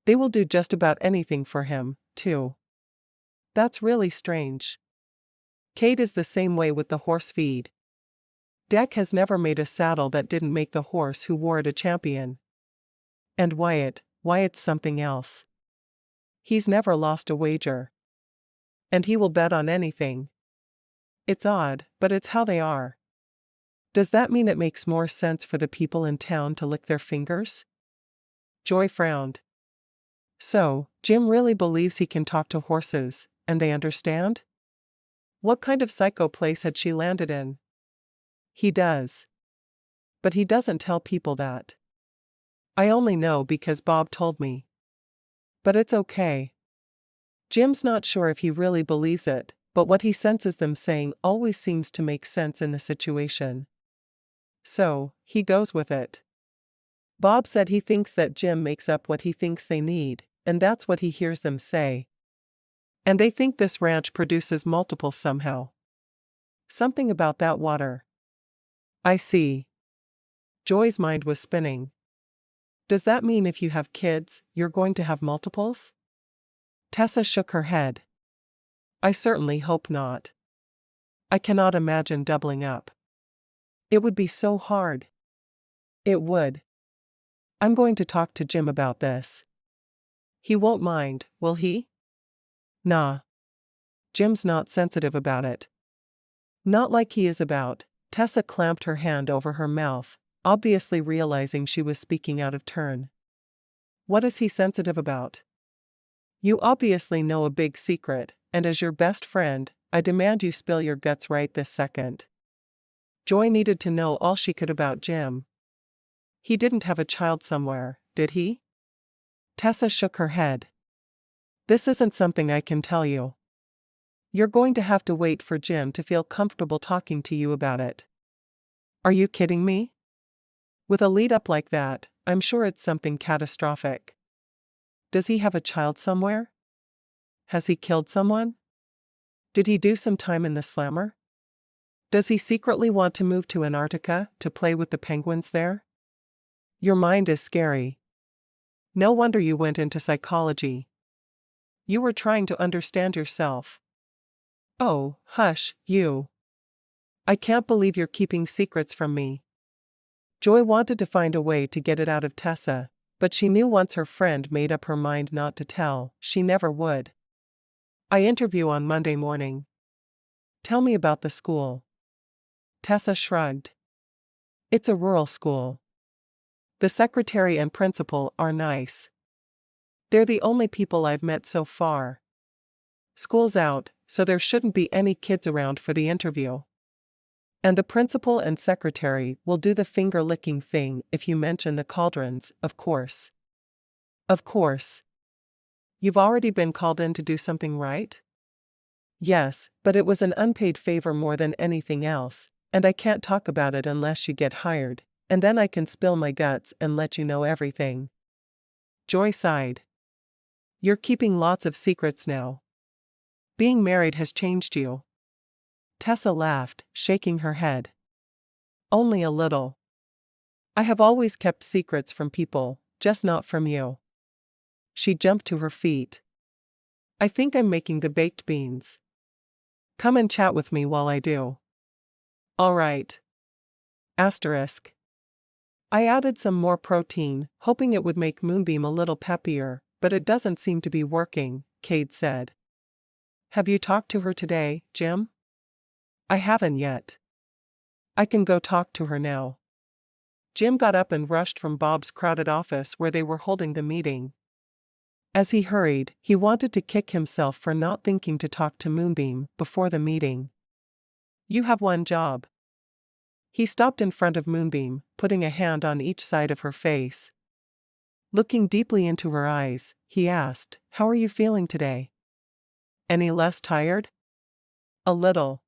They will do just about anything for him, too. That's really strange. Kate is the same way with the horse feed. Deck has never made a saddle that didn't make the horse who wore it a champion. And Wyatt's something else. He's never lost a wager. And he will bet on anything. It's odd, but it's how they are. Does that mean it makes more sense for the people in town to lick their fingers? Joy frowned. So, Jim really believes he can talk to horses, and they understand? What kind of psycho place had she landed in? He does. But he doesn't tell people that. I only know because Bob told me. But it's okay. Jim's not sure if he really believes it, but what he senses them saying always seems to make sense in the situation. So, he goes with it. Bob said he thinks that Jim makes up what he thinks they need, and that's what he hears them say. And they think this ranch produces multiples somehow. Something about that water. I see. Joy's mind was spinning. Does that mean if you have kids, you're going to have multiples? Tessa shook her head. I certainly hope not. I cannot imagine doubling up. It would be so hard. It would. I'm going to talk to Jim about this. He won't mind, will he? Nah. Jim's not sensitive about it. Not like he is about. Tessa clamped her hand over her mouth, obviously realizing she was speaking out of turn. What is he sensitive about? You obviously know a big secret, and as your best friend, I demand you spill your guts right this second. Joy needed to know all she could about Jim. He didn't have a child somewhere, did he? Tessa shook her head. This isn't something I can tell you. You're going to have to wait for Jim to feel comfortable talking to you about it. Are you kidding me? With a lead up like that, I'm sure it's something catastrophic. Does he have a child somewhere? Has he killed someone? Did he do some time in the slammer? Does he secretly want to move to Antarctica to play with the penguins there? Your mind is scary. No wonder you went into psychology. You were trying to understand yourself. Oh, hush, you. I can't believe you're keeping secrets from me. Joy wanted to find a way to get it out of Tessa, but she knew once her friend made up her mind not to tell, she never would. I interview on Monday morning. Tell me about the school. Tessa shrugged. It's a rural school. The secretary and principal are nice. They're the only people I've met so far. School's out, so there shouldn't be any kids around for the interview. And the principal and secretary will do the finger-licking thing if you mention the Cauldrons, of course. Of course. You've already been called in to do something, right? Yes, but it was an unpaid favor more than anything else, and I can't talk about it unless you get hired, and then I can spill my guts and let you know everything. Joy sighed. You're keeping lots of secrets now. Being married has changed you. Tessa laughed, shaking her head. Only a little. I have always kept secrets from people, just not from you. She jumped to her feet. I think I'm making the baked beans. Come and chat with me while I do. All right. Asterisk. I added some more protein, hoping it would make Moonbeam a little peppier, but it doesn't seem to be working, Cade said. Have you talked to her today, Jim? I haven't yet. I can go talk to her now. Jim got up and rushed from Bob's crowded office where they were holding the meeting. As he hurried, he wanted to kick himself for not thinking to talk to Moonbeam before the meeting. You have one job. He stopped in front of Moonbeam, putting a hand on each side of her face. Looking deeply into her eyes, he asked, How are you feeling today? Any less tired? A little.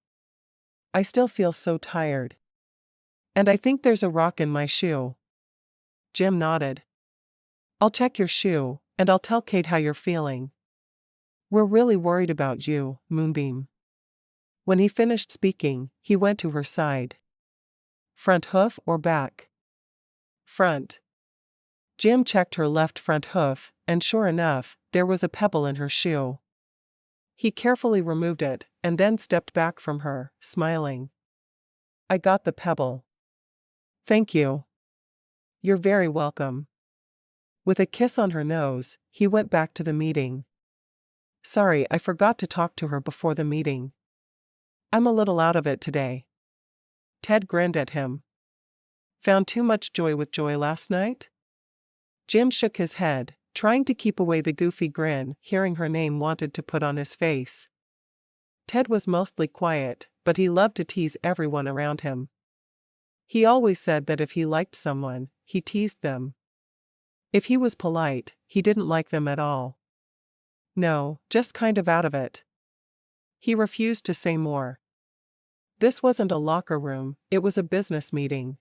I still feel so tired. And I think there's a rock in my shoe. Jim nodded. I'll check your shoe, and I'll tell Kate how you're feeling. We're really worried about you, Moonbeam. When he finished speaking, he went to her side. Front hoof or back? Front. Jim checked her left front hoof, and sure enough, there was a pebble in her shoe. He carefully removed it, and then stepped back from her, smiling. I got the pebble. Thank you. You're very welcome. With a kiss on her nose, he went back to the meeting. Sorry, I forgot to talk to her before the meeting. I'm a little out of it today. Ted grinned at him. Found too much joy with Joy last night? Jim shook his head, trying to keep away the goofy grin hearing her name wanted to put on his face. Ted was mostly quiet, but he loved to tease everyone around him. He always said that if he liked someone, he teased them. If he was polite, he didn't like them at all. No, just kind of out of it. He refused to say more. This wasn't a locker room, it was a business meeting.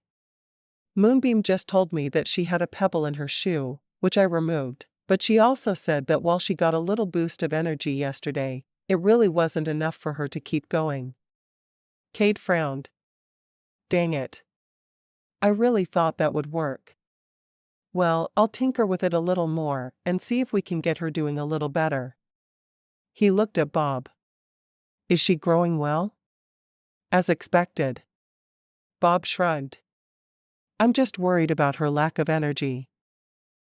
Moonbeam just told me that she had a pebble in her shoe, which I removed, but she also said that while she got a little boost of energy yesterday, it really wasn't enough for her to keep going. Cade frowned. Dang it. I really thought that would work. Well, I'll tinker with it a little more and see if we can get her doing a little better. He looked at Bob. Is she growing well? As expected. Bob shrugged. I'm just worried about her lack of energy.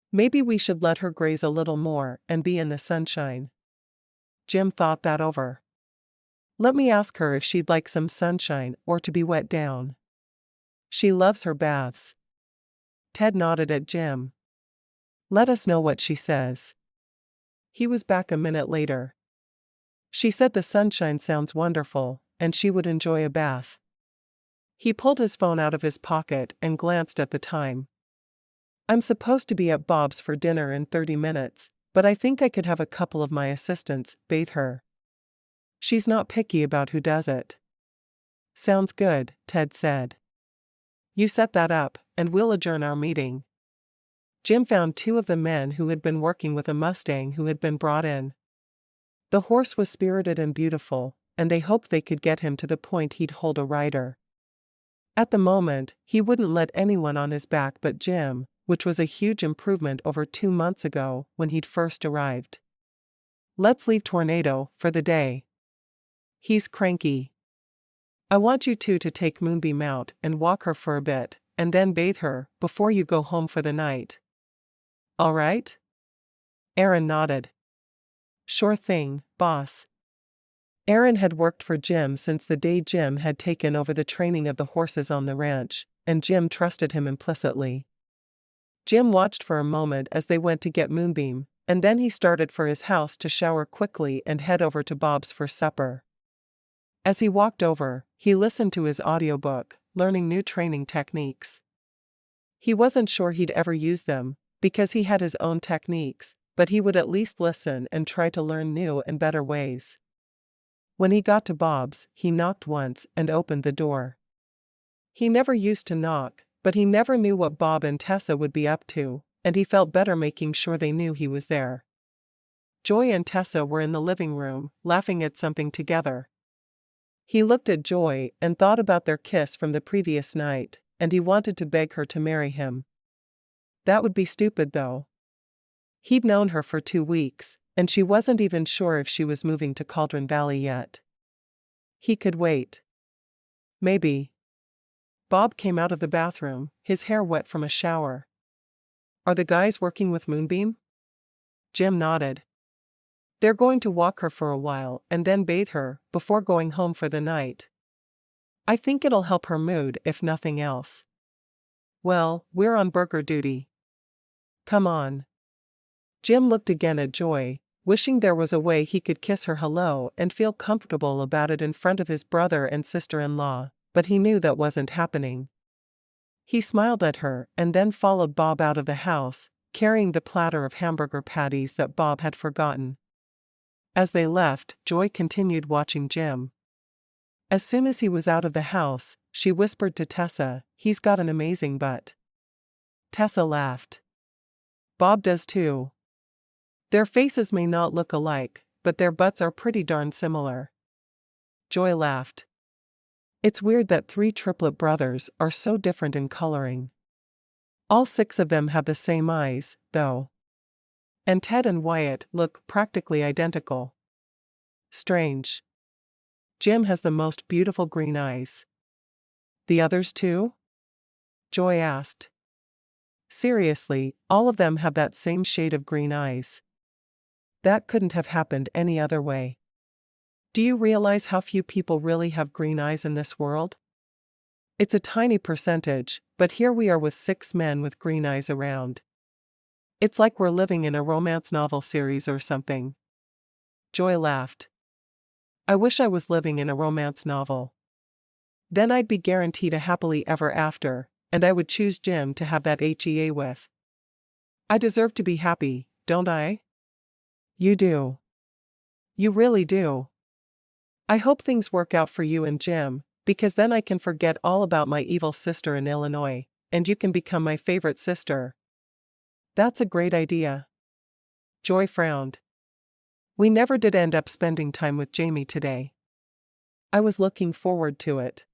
Maybe we should let her graze a little more and be in the sunshine. Jim thought that over. Let me ask her if she'd like some sunshine or to be wet down. She loves her baths. Ted nodded at Jim. Let us know what she says. He was back a minute later. She said the sunshine sounds wonderful, and she would enjoy a bath. He pulled his phone out of his pocket and glanced at the time. I'm supposed to be at Bob's for dinner in 30 minutes, but I think I could have a couple of my assistants bathe her. She's not picky about who does it. Sounds good, Ted said. You set that up, and we'll adjourn our meeting. Jim found two of the men who had been working with a Mustang who had been brought in. The horse was spirited and beautiful, and they hoped they could get him to the point he'd hold a rider. At the moment, he wouldn't let anyone on his back but Jim, which was a huge improvement over 2 months ago when he'd first arrived. "Let's leave Tornado for the day. He's cranky. I want you two to take Moonbeam out and walk her for a bit, and then bathe her before you go home for the night. All right?" Aaron nodded. "Sure thing, boss." Aaron had worked for Jim since the day Jim had taken over the training of the horses on the ranch, and Jim trusted him implicitly. Jim watched for a moment as they went to get Moonbeam, and then he started for his house to shower quickly and head over to Bob's for supper. As he walked over, he listened to his audiobook, learning new training techniques. He wasn't sure he'd ever use them, because he had his own techniques, but he would at least listen and try to learn new and better ways. When he got to Bob's, he knocked once and opened the door. He never used to knock, but he never knew what Bob and Tessa would be up to, and he felt better making sure they knew he was there. Joy and Tessa were in the living room, laughing at something together. He looked at Joy and thought about their kiss from the previous night, and he wanted to beg her to marry him. That would be stupid though. He'd known her for 2 weeks, and she wasn't even sure if she was moving to Cauldron Valley yet. He could wait. Maybe. Bob came out of the bathroom, his hair wet from a shower. "Are the guys working with Moonbeam?" Jim nodded. "They're going to walk her for a while and then bathe her before going home for the night. I think it'll help her mood if nothing else." "Well, we're on burger duty. Come on." Jim looked again at Joy, wishing there was a way he could kiss her hello and feel comfortable about it in front of his brother and sister-in-law, but he knew that wasn't happening. He smiled at her and then followed Bob out of the house, carrying the platter of hamburger patties that Bob had forgotten. As they left, Joy continued watching Jim. As soon as he was out of the house, she whispered to Tessa, "He's got an amazing butt." Tessa laughed. "Bob does too. Their faces may not look alike, but their butts are pretty darn similar." Joy laughed. "It's weird that 3 triplet brothers are so different in coloring. All 6 of them have the same eyes, though. And Ted and Wyatt look practically identical. Strange. Jim has the most beautiful green eyes." "The others too?" Joy asked. "Seriously, all of them have that same shade of green eyes. That couldn't have happened any other way. Do you realize how few people really have green eyes in this world? It's a tiny percentage, but here we are with 6 men with green eyes around. It's like we're living in a romance novel series or something." Joy laughed. "I wish I was living in a romance novel. Then I'd be guaranteed a happily ever after, and I would choose Jim to have that HEA with. I deserve to be happy, don't I?" "You do. You really do. I hope things work out for you and Jim, because then I can forget all about my evil sister in Illinois, and you can become my favorite sister." "That's a great idea." Joy frowned. "We never did end up spending time with Jamie today. I was looking forward to it."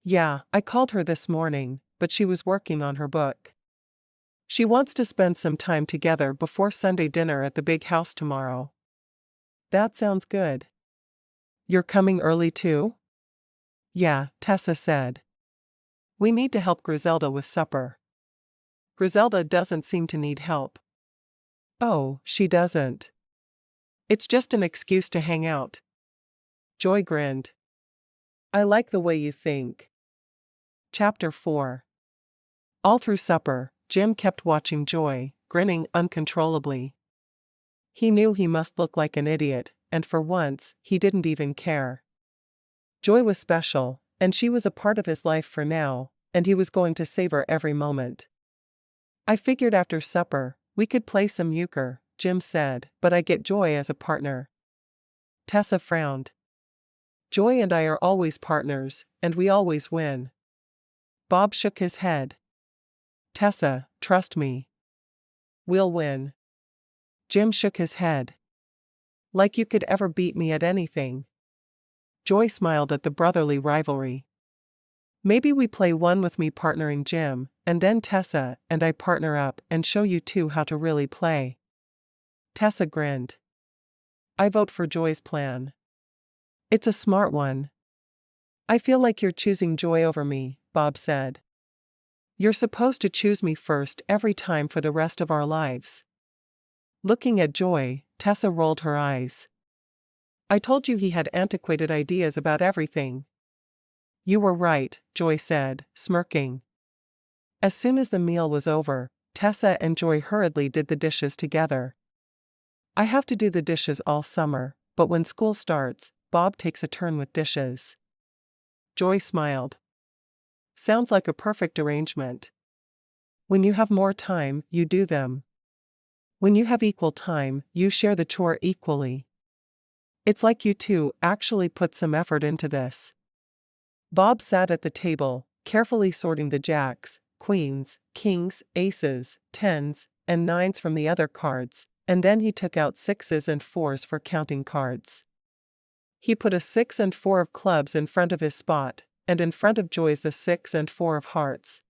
"Yeah, I called her this morning, but she was working on her book. She wants to spend some time together before Sunday dinner at the big house tomorrow." "That sounds good." "You're coming early too?" "Yeah," Tessa said. "We need to help Griselda with supper." "Griselda doesn't seem to need help." "Oh, she doesn't. It's just an excuse to hang out." Joy grinned. "I like the way you think." Chapter 4. All through supper, Jim kept watching Joy, grinning uncontrollably. He knew he must look like an idiot, and for once, he didn't even care. Joy was special, and she was a part of his life for now, and he was going to savor every moment. "I figured after supper, we could play some euchre," Jim said, "but I get Joy as a partner." Tessa frowned. "Joy and I are always partners, and we always win." Bob shook his head. "Tessa, trust me. We'll win." Jim shook his head. "Like you could ever beat me at anything." Joy smiled at the brotherly rivalry. Maybe we play one with me partnering Jim, and then Tessa and I partner up and show you two how to really play. Tessa grinned. I vote for Joy's plan. It's a smart one. I feel like you're choosing Joy over me, Bob said. You're supposed to choose me first every time for the rest of our lives. Looking at Joy, Tessa rolled her eyes. I told you he had antiquated ideas about everything. You were right, Joy said, smirking. As soon as the meal was over, Tessa and Joy hurriedly did the dishes together. I have to do the dishes all summer, but when school starts, Bob takes a turn with dishes. Joy smiled. Sounds like a perfect arrangement. When you have more time, you do them. When you have equal time, you share the chore equally. It's like you two actually put some effort into this. Bob sat at the table, carefully sorting the jacks, queens, kings, aces, tens, and nines from the other cards, and then he took out sixes and fours for counting cards. He put a 6 and 4 of clubs in front of his spot, and in front of Joy's the 6 and 4 of hearts.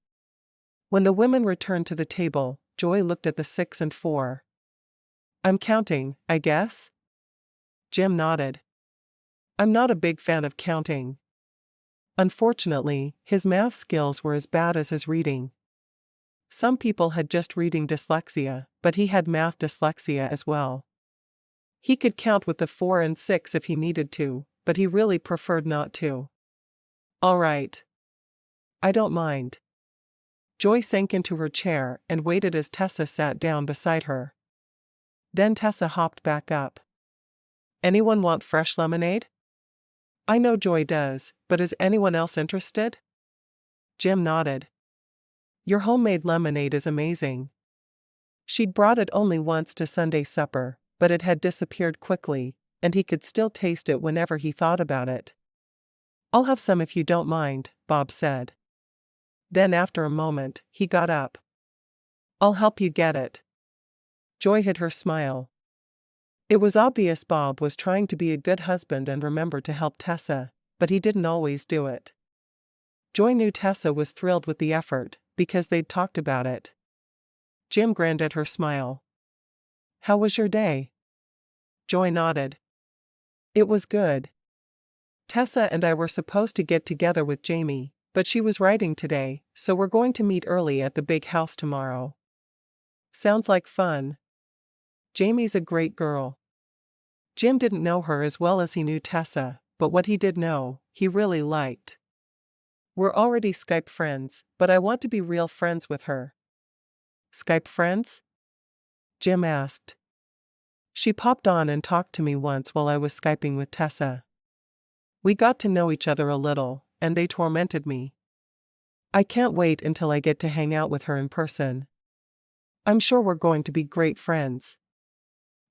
When the women returned to the table, Joy looked at the 6 and 4. I'm counting, I guess? Jim nodded. I'm not a big fan of counting. Unfortunately, his math skills were as bad as his reading. Some people had just reading dyslexia, but he had math dyslexia as well. He could count with the 4 and 6 if he needed to, but he really preferred not to. All right. I don't mind. Joy sank into her chair and waited as Tessa sat down beside her. Then Tessa hopped back up. Anyone want fresh lemonade? I know Joy does, but is anyone else interested? Jim nodded. Your homemade lemonade is amazing. She'd brought it only once to Sunday supper, but it had disappeared quickly, and he could still taste it whenever he thought about it. I'll have some if you don't mind, Bob said. Then after a moment, he got up. I'll help you get it. Joy hid her smile. It was obvious Bob was trying to be a good husband and remember to help Tessa, but he didn't always do it. Joy knew Tessa was thrilled with the effort, because they'd talked about it. Jim grinned at her smile. How was your day? Joy nodded. It was good. Tessa and I were supposed to get together with Jamie, but she was writing today, so we're going to meet early at the big house tomorrow. Sounds like fun. Jamie's a great girl. Jim didn't know her as well as he knew Tessa, but what he did know, he really liked. We're already Skype friends, but I want to be real friends with her. Skype friends? Jim asked. She popped on and talked to me once while I was Skyping with Tessa. We got to know each other a little, and they tormented me. I can't wait until I get to hang out with her in person. I'm sure we're going to be great friends.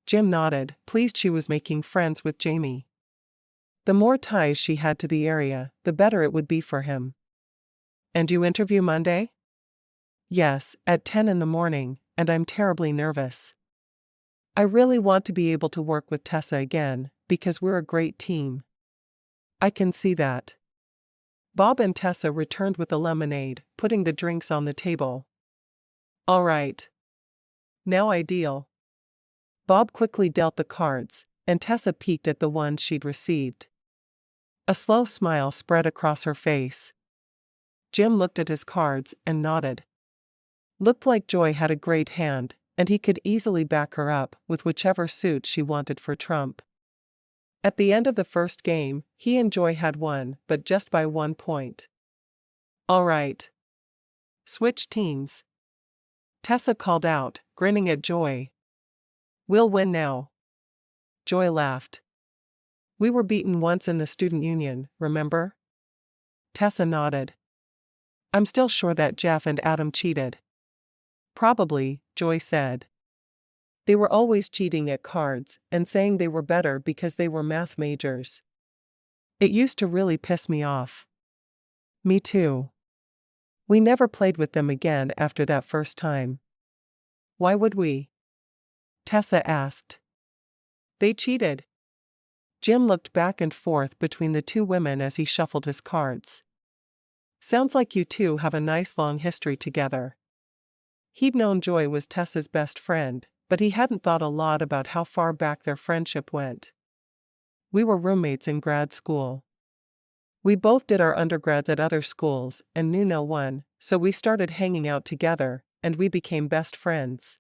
Jim nodded, pleased she was making friends with Jamie. The more ties she had to the area, the better it would be for him. And you interview Monday? Yes, at 10 in the morning, and I'm terribly nervous. I really want to be able to work with Tessa again, because we're a great team. I can see that. Bob and Tessa returned with the lemonade, putting the drinks on the table. All right. Now I deal. Bob quickly dealt the cards, and Tessa peeked at the ones she'd received. A slow smile spread across her face. Jim looked at his cards and nodded. Looked like Joy had a great hand, and he could easily back her up with whichever suit she wanted for trump. At the end of the first game, he and Joy had won, but just by 1 point. All right. Switch teams. Tessa called out, grinning at Joy. We'll win now. Joy laughed. We were beaten once in the student union, remember? Tessa nodded. I'm still sure that Jeff and Adam cheated. Probably, Joy said. They were always cheating at cards and saying they were better because they were math majors. It used to really piss me off. Me too. We never played with them again after that first time. Why would we? Tessa asked. They cheated. Jim looked back and forth between the two women as he shuffled his cards. Sounds like you two have a nice long history together. He'd known Joy was Tessa's best friend, but he hadn't thought a lot about how far back their friendship went. We were roommates in grad school. We both did our undergrads at other schools and knew no one, so we started hanging out together, and we became best friends.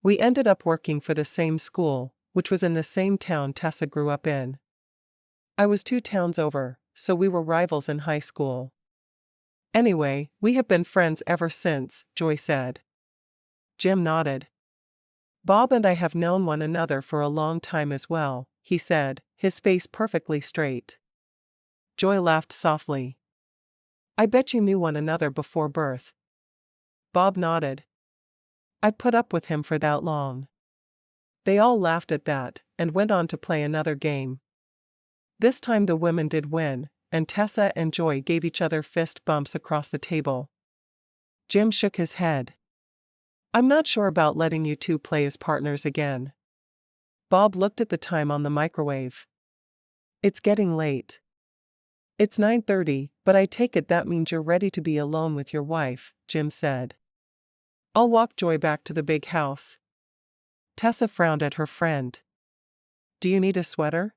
We ended up working for the same school, which was in the same town Tessa grew up in. I was 2 towns over, so we were rivals in high school. Anyway, we have been friends ever since, Joy said. Jim nodded. Bob and I have known one another for a long time as well, he said, his face perfectly straight. Joy laughed softly. I bet you knew one another before birth. Bob nodded. I put up with him for that long. They all laughed at that, and went on to play another game. This time the women did win, and Tessa and Joy gave each other fist bumps across the table. Jim shook his head. I'm not sure about letting you two play as partners again. Bob looked at the time on the microwave. It's getting late. It's 9:30, but I take it that means you're ready to be alone with your wife, Jim said. I'll walk Joy back to the big house. Tessa frowned at her friend. Do you need a sweater?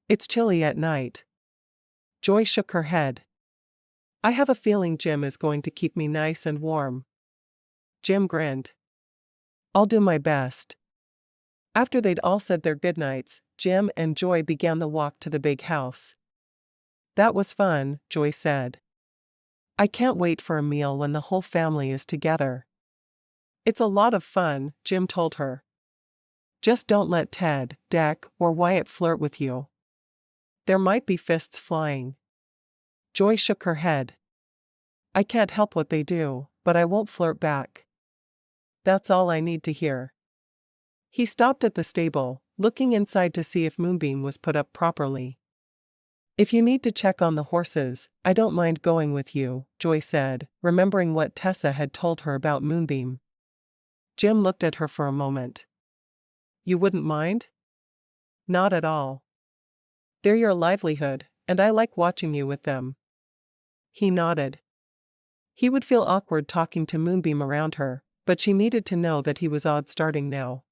It's chilly at night. Joy shook her head. I have a feeling Jim is going to keep me nice and warm. Jim grinned. I'll do my best. After they'd all said their goodnights, Jim and Joy began the walk to the big house. That was fun, Joy said. I can't wait for a meal when the whole family is together. It's a lot of fun, Jim told her. Just don't let Ted, Deck, or Wyatt flirt with you. There might be fists flying. Joy shook her head. I can't help what they do, but I won't flirt back. That's all I need to hear. He stopped at the stable, looking inside to see if Moonbeam was put up properly. If you need to check on the horses, I don't mind going with you, Joy said, remembering what Tessa had told her about Moonbeam. Jim looked at her for a moment. You wouldn't mind? Not at all. They're your livelihood, and I like watching you with them. He nodded. He would feel awkward talking to Moonbeam around her, but she needed to know that he was odd starting now.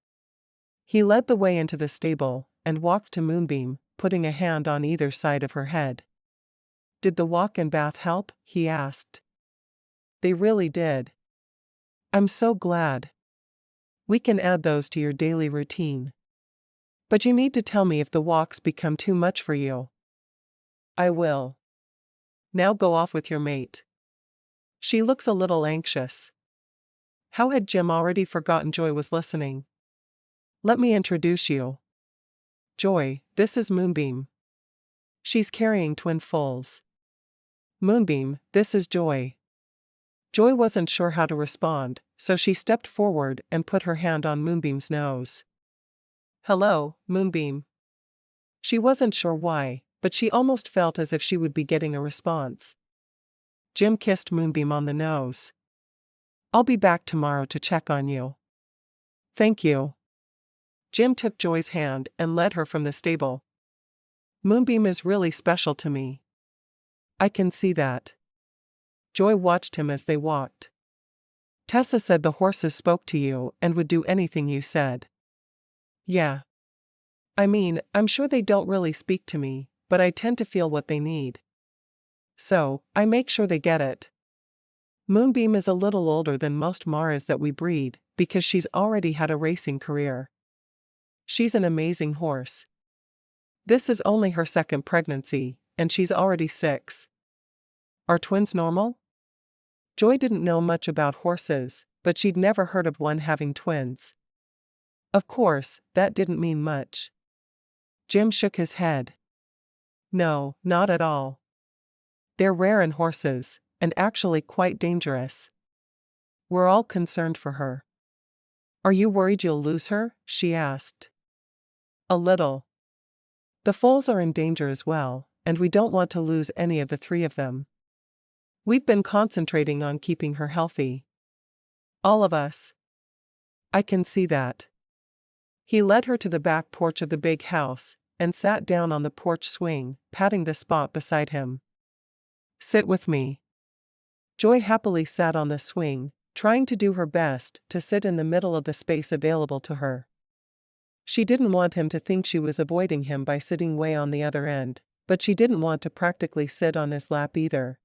He led the way into the stable, and walked to Moonbeam, putting a hand on either side of her head. Did the walk and bath help? He asked. They really did. I'm so glad. We can add those to your daily routine. But you need to tell me if the walks become too much for you. I will. Now go off with your mate. She looks a little anxious. How had Jim already forgotten Joy was listening? Let me introduce you. Joy, this is Moonbeam. She's carrying twin foals. Moonbeam, this is Joy. Joy wasn't sure how to respond, so she stepped forward and put her hand on Moonbeam's nose. Hello, Moonbeam. She wasn't sure why, but she almost felt as if she would be getting a response. Jim kissed Moonbeam on the nose. I'll be back tomorrow to check on you. Thank you. Jim took Joy's hand and led her from the stable. Moonbeam is really special to me. I can see that. Joy watched him as they walked. Tessa said the horses spoke to you and would do anything you said. Yeah. I mean, I'm sure they don't really speak to me, but I tend to feel what they need. So, I make sure they get it. Moonbeam is a little older than most Maras that we breed, because she's already had a racing career. She's an amazing horse. This is only her second pregnancy, and she's already 6. Are twins normal? Joy didn't know much about horses, but she'd never heard of one having twins. Of course, that didn't mean much. Jim shook his head. No, not at all. They're rare in horses, and actually quite dangerous. We're all concerned for her. Are you worried you'll lose her? She asked. A little. The foals are in danger as well, and we don't want to lose any of the 3 of them. We've been concentrating on keeping her healthy. All of us. I can see that. He led her to the back porch of the big house, and sat down on the porch swing, patting the spot beside him. "Sit with me." Joy happily sat on the swing, trying to do her best to sit in the middle of the space available to her. She didn't want him to think she was avoiding him by sitting way on the other end, but she didn't want to practically sit on his lap either.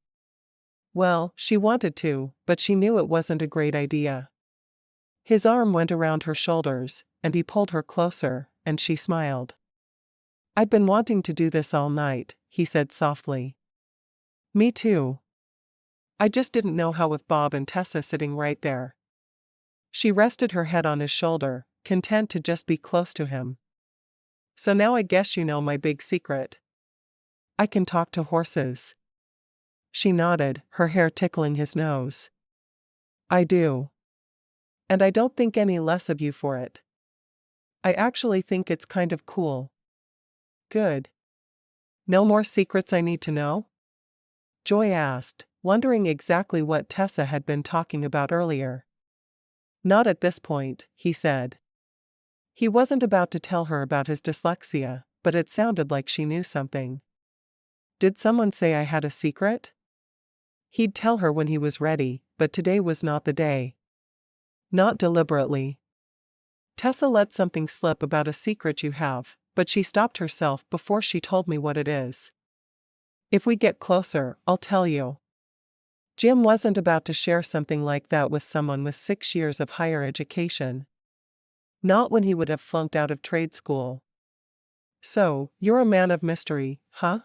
Well, she wanted to, but she knew it wasn't a great idea. His arm went around her shoulders, and he pulled her closer, and she smiled. "I've been wanting to do this all night," he said softly. "Me too. I just didn't know how with Bob and Tessa sitting right there." She rested her head on his shoulder, content to just be close to him. "So now I guess you know my big secret. I can talk to horses." She nodded, her hair tickling his nose. "I do. And I don't think any less of you for it. I actually think it's kind of cool." "Good. No more secrets I need to know?" Joy asked, wondering exactly what Tessa had been talking about earlier. "Not at this point," he said. He wasn't about to tell her about his dyslexia, but it sounded like she knew something. "Did someone say I had a secret?" He'd tell her when he was ready, but today was not the day. Not deliberately. "Tessa let something slip about a secret you have, but she stopped herself before she told me what it is. If we get closer, I'll tell you." Jim wasn't about to share something like that with someone with 6 years of higher education. Not when he would have flunked out of trade school. "So, you're a man of mystery, huh?"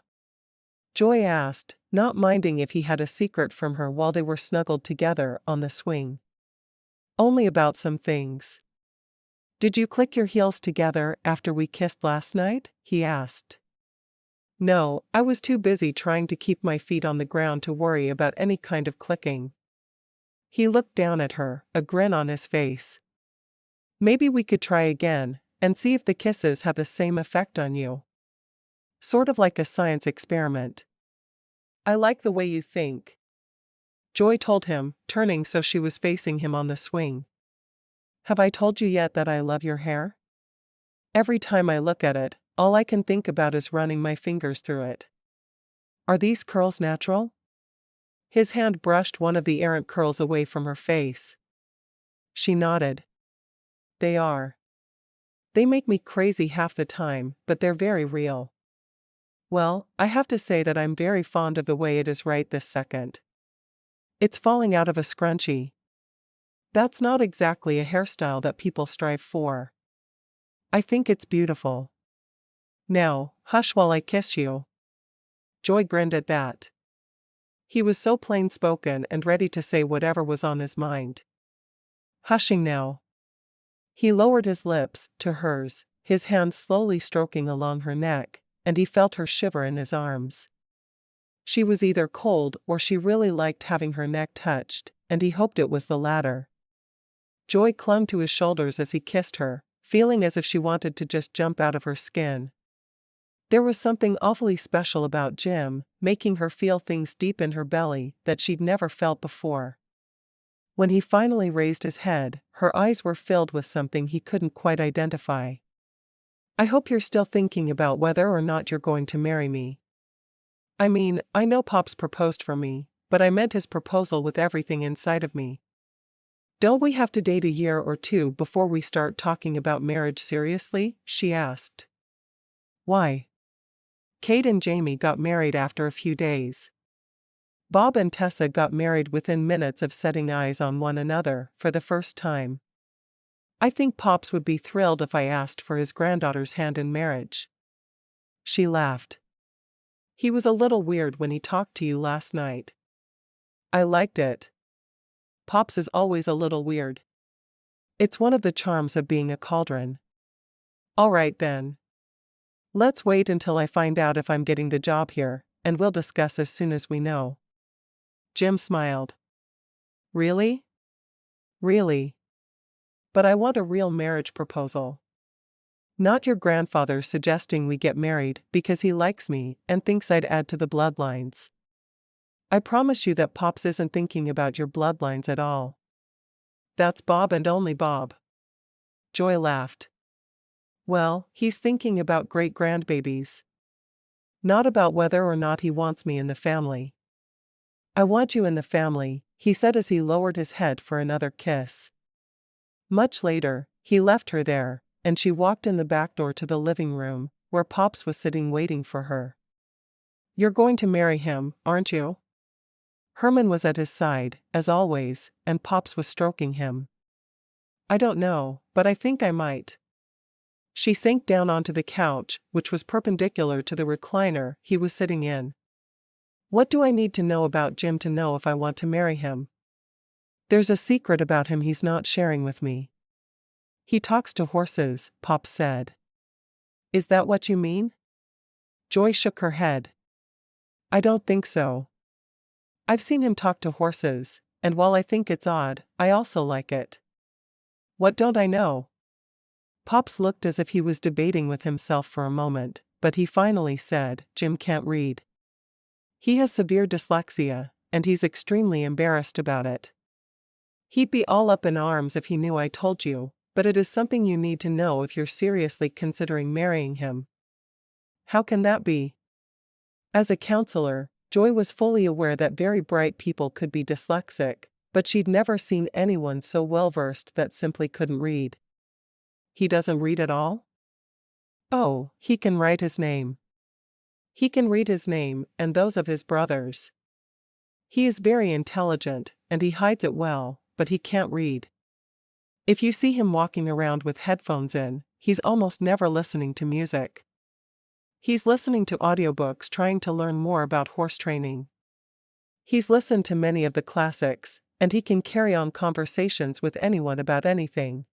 Joy asked, not minding if he had a secret from her while they were snuggled together on the swing. "Only about some things." "Did you click your heels together after we kissed last night?" he asked. "No, I was too busy trying to keep my feet on the ground to worry about any kind of clicking." He looked down at her, a grin on his face. "Maybe we could try again, and see if the kisses have the same effect on you. Sort of like a science experiment." "I like the way you think," Joy told him, turning so she was facing him on the swing. "Have I told you yet that I love your hair? Every time I look at it, all I can think about is running my fingers through it. Are these curls natural?" His hand brushed one of the errant curls away from her face. She nodded. "They are. They make me crazy half the time, but they're very real. Well, I have to say that I'm very fond of the way it is right this second. It's falling out of a scrunchie. That's not exactly a hairstyle that people strive for. I think it's beautiful. Now, hush while I kiss you." Joy grinned at that. He was so plain-spoken and ready to say whatever was on his mind. "Hushing now." He lowered his lips to hers, his hand slowly stroking along her neck, and he felt her shiver in his arms. She was either cold or she really liked having her neck touched, and he hoped it was the latter. Joy clung to his shoulders as he kissed her, feeling as if she wanted to just jump out of her skin. There was something awfully special about Jim, making her feel things deep in her belly that she'd never felt before. When he finally raised his head, her eyes were filled with something he couldn't quite identify. "I hope you're still thinking about whether or not you're going to marry me. I mean, I know Pop's proposed for me, but I meant his proposal with everything inside of me. Don't we have to date a year or two before we start talking about marriage seriously?" she asked. "Why?" Kate and Jamie got married after a few days. Bob and Tessa got married within minutes of setting eyes on one another for the first time. "I think Pops would be thrilled if I asked for his granddaughter's hand in marriage." She laughed. "He was a little weird when he talked to you last night." "I liked it. Pops is always a little weird. It's one of the charms of being a Cauldron." "All right then. Let's wait until I find out if I'm getting the job here, and we'll discuss as soon as we know." Jim smiled. "Really?" "Really. But I want a real marriage proposal. Not your grandfather suggesting we get married because he likes me and thinks I'd add to the bloodlines. I promise you that Pops isn't thinking about your bloodlines at all. That's Bob and only Bob." Joy laughed. Well, he's thinking about great-grandbabies. Not about whether or not he wants me in the family. I want you in the family, he said as he lowered his head for another kiss. Much later, he left her there, and she walked in the back door to the living room, where Pops was sitting waiting for her. You're going to marry him, aren't you? Herman was at his side, as always, and Pops was stroking him. I don't know, but I think I might. She sank down onto the couch, which was perpendicular to the recliner he was sitting in. What do I need to know about Jim to know if I want to marry him? There's a secret about him he's not sharing with me. He talks to horses, Pops said. Is that what you mean? Joy shook her head. I don't think so. I've seen him talk to horses, and while I think it's odd, I also like it. What don't I know? Pops looked as if he was debating with himself for a moment, but he finally said, Jim can't read. He has severe dyslexia, and he's extremely embarrassed about it. He'd be all up in arms if he knew I told you, but it is something you need to know if you're seriously considering marrying him. How can that be? As a counselor, Joy was fully aware that very bright people could be dyslexic, but she'd never seen anyone so well-versed that simply couldn't read. He doesn't read at all? Oh, he can write his name. He can read his name and those of his brothers. He is very intelligent, and he hides it well, but he can't read. If you see him walking around with headphones in, he's almost never listening to music. He's listening to audiobooks trying to learn more about horse training. He's listened to many of the classics, and he can carry on conversations with anyone about anything.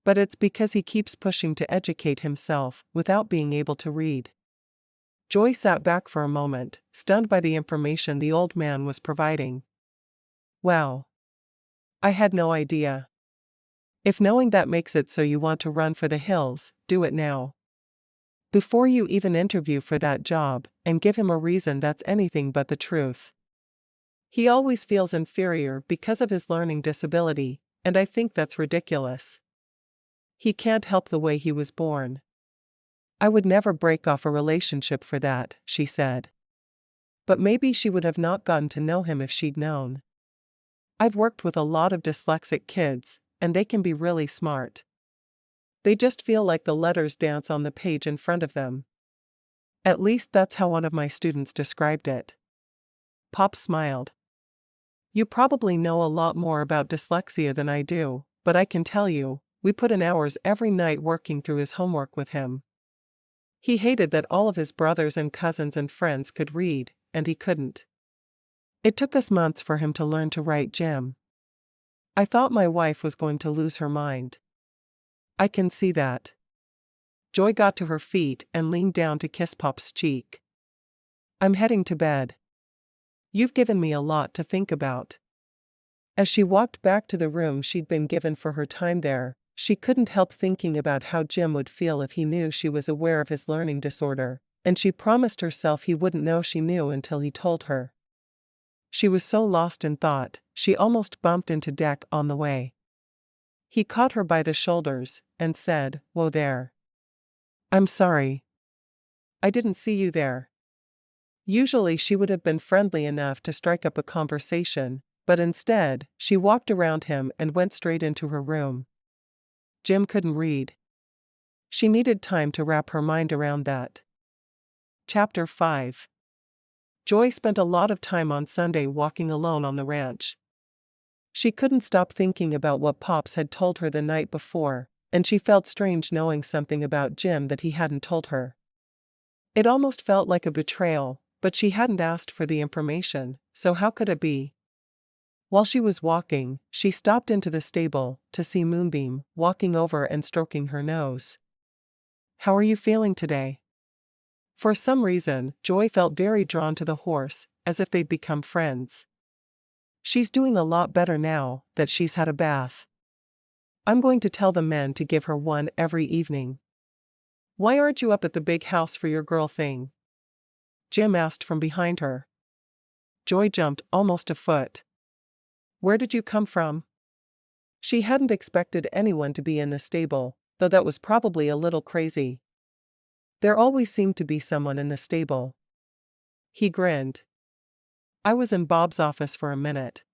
But it's because he keeps pushing to educate himself without being able to read. Joy sat back for a moment, stunned by the information the old man was providing. Wow. I had no idea. If knowing that makes it so you want to run for the hills, do it now. Before you even interview for that job, and give him a reason that's anything but the truth. He always feels inferior because of his learning disability, and I think that's ridiculous. He can't help the way he was born. I would never break off a relationship for that, she said. But maybe she would have not gotten to know him if she'd known. I've worked with a lot of dyslexic kids, and they can be really smart. They just feel like the letters dance on the page in front of them. At least that's how one of my students described it. Pop smiled. You probably know a lot more about dyslexia than I do, but I can tell you, we put in hours every night working through his homework with him. He hated that all of his brothers and cousins and friends could read, and he couldn't. It took us months for him to learn to write Jim. I thought my wife was going to lose her mind. I can see that. Joy got to her feet and leaned down to kiss Pop's cheek. I'm heading to bed. You've given me a lot to think about. As she walked back to the room she'd been given for her time there, she couldn't help thinking about how Jim would feel if he knew she was aware of his learning disorder, and she promised herself he wouldn't know she knew until he told her. She was so lost in thought, she almost bumped into Deck on the way. He caught her by the shoulders and said, "Whoa there. I'm sorry. I didn't see you there." Usually she would have been friendly enough to strike up a conversation, but instead, she walked around him and went straight into her room. Jim couldn't read. She needed time to wrap her mind around that. Chapter 5. Joy spent a lot of time on Sunday walking alone on the ranch. She couldn't stop thinking about what Pops had told her the night before, and she felt strange knowing something about Jim that he hadn't told her. It almost felt like a betrayal, but she hadn't asked for the information, so how could it be? While she was walking, she stopped into the stable to see Moonbeam walking over and stroking her nose. How are you feeling today? For some reason, Joy felt very drawn to the horse, as if they'd become friends. She's doing a lot better now that she's had a bath. I'm going to tell the men to give her one every evening. Why aren't you up at the big house for your girl thing? Jim asked from behind her. Joy jumped almost a foot. Where did you come from? She hadn't expected anyone to be in the stable, though that was probably a little crazy. There always seemed to be someone in the stable. He grinned. I was in Bob's office for a minute.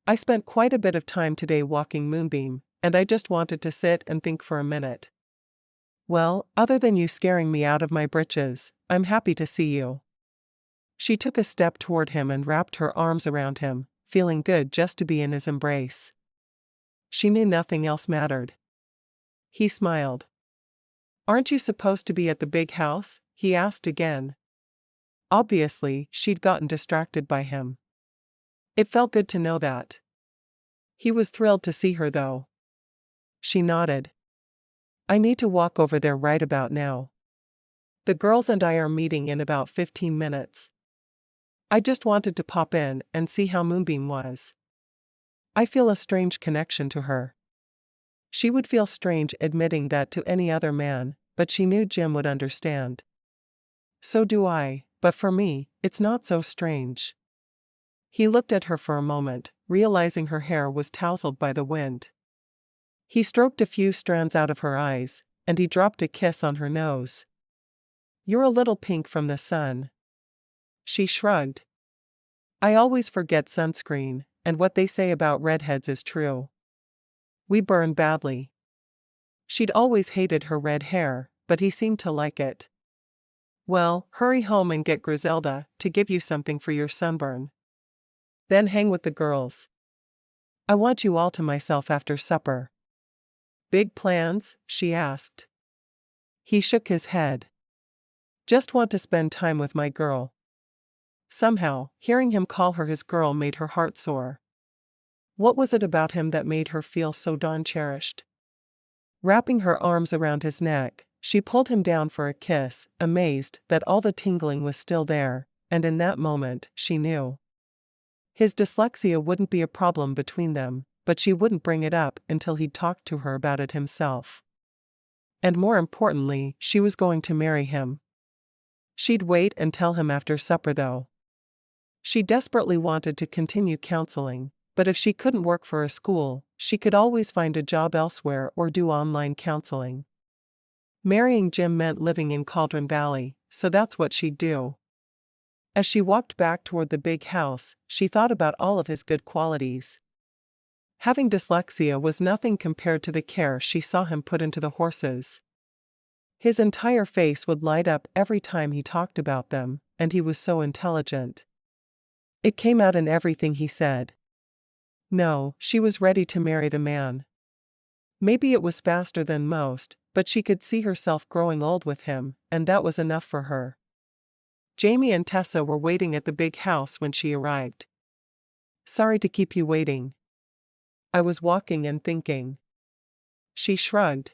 I spent quite a bit of time today walking Moonbeam, and I just wanted to sit and think for a minute. Well, other than you scaring me out of my britches, I'm happy to see you. She took a step toward him and wrapped her arms around him, feeling good just to be in his embrace. She knew nothing else mattered. He smiled. Aren't you supposed to be at the big house? He asked again. Obviously, she'd gotten distracted by him. It felt good to know that. He was thrilled to see her though. She nodded. I need to walk over there right about now. The girls and I are meeting in about 15 minutes. I just wanted to pop in and see how Moonbeam was. I feel a strange connection to her. She would feel strange admitting that to any other man, but she knew Jim would understand. So do I, but for me, it's not so strange. He looked at her for a moment, realizing her hair was tousled by the wind. He stroked a few strands out of her eyes, and he dropped a kiss on her nose. You're a little pink from the sun. She shrugged. I always forget sunscreen, and what they say about redheads is true. We burn badly. She'd always hated her red hair, but he seemed to like it. Well, hurry home and get Griselda to give you something for your sunburn. Then hang with the girls. I want you all to myself after supper. Big plans? She asked. He shook his head. Just want to spend time with my girl. Somehow, hearing him call her his girl made her heart soar. What was it about him that made her feel so darn cherished? Wrapping her arms around his neck, she pulled him down for a kiss, amazed that all the tingling was still there, and in that moment, she knew. His dyslexia wouldn't be a problem between them, but she wouldn't bring it up until he'd talked to her about it himself. And more importantly, she was going to marry him. She'd wait and tell him after supper though. She desperately wanted to continue counseling, but if she couldn't work for a school, she could always find a job elsewhere or do online counseling. Marrying Jim meant living in Cauldron Valley, so that's what she'd do. As she walked back toward the big house, she thought about all of his good qualities. Having dyslexia was nothing compared to the care she saw him put into the horses. His entire face would light up every time he talked about them, and he was so intelligent. It came out in everything he said. No, she was ready to marry the man. Maybe it was faster than most, but she could see herself growing old with him, and that was enough for her. Jamie and Tessa were waiting at the big house when she arrived. Sorry to keep you waiting. I was walking and thinking. She shrugged.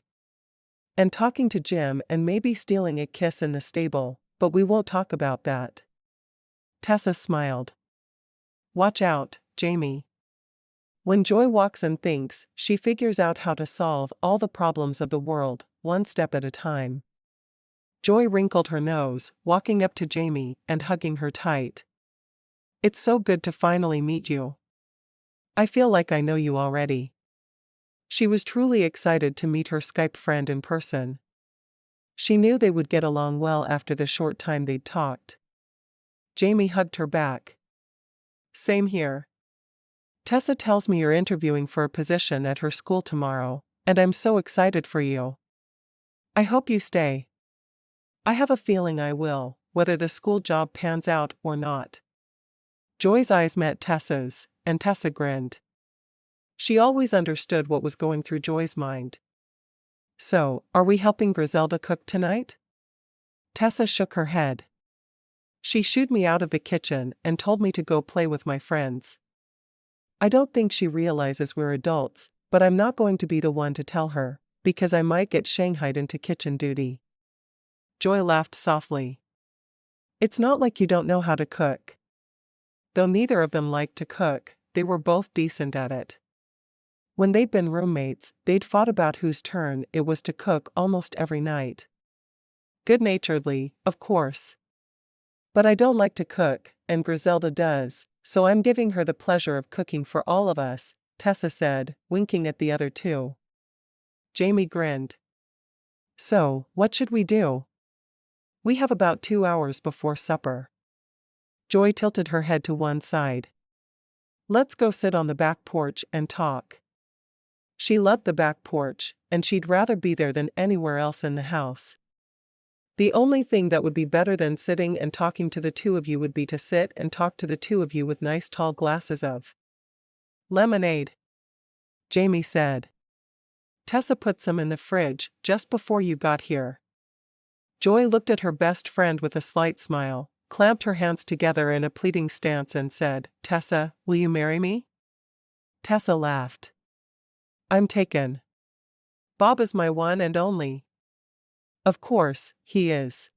And talking to Jim and maybe stealing a kiss in the stable, but we won't talk about that. Tessa smiled. Watch out, Jamie. When Joy walks and thinks, she figures out how to solve all the problems of the world, one step at a time. Joy wrinkled her nose, walking up to Jamie and hugging her tight. It's so good to finally meet you. I feel like I know you already. She was truly excited to meet her Skype friend in person. She knew they would get along well after the short time they'd talked. Jamie hugged her back. Same here. Tessa tells me you're interviewing for a position at her school tomorrow, and I'm so excited for you. I hope you stay. I have a feeling I will, whether the school job pans out or not. Joy's eyes met Tessa's, and Tessa grinned. She always understood what was going through Joy's mind. So, are we helping Griselda cook tonight? Tessa shook her head. She shooed me out of the kitchen and told me to go play with my friends. I don't think she realizes we're adults, but I'm not going to be the one to tell her, because I might get shanghaied into kitchen duty. Joy laughed softly. It's not like you don't know how to cook. Though neither of them liked to cook, they were both decent at it. When they'd been roommates, they'd fought about whose turn it was to cook almost every night. Good-naturedly, of course. But I don't like to cook, and Griselda does, so I'm giving her the pleasure of cooking for all of us, Tessa said, winking at the other two. Jamie grinned. So, what should we do? We have about 2 hours before supper. Joy tilted her head to one side. Let's go sit on the back porch and talk. She loved the back porch, and she'd rather be there than anywhere else in the house. The only thing that would be better than sitting and talking to the two of you would be to sit and talk to the two of you with nice tall glasses of lemonade, Jamie said. Tessa put some in the fridge just before you got here. Joy looked at her best friend with a slight smile, clamped her hands together in a pleading stance and said, Tessa, will you marry me? Tessa laughed. I'm taken. Bob is my one and only. Of course, he is.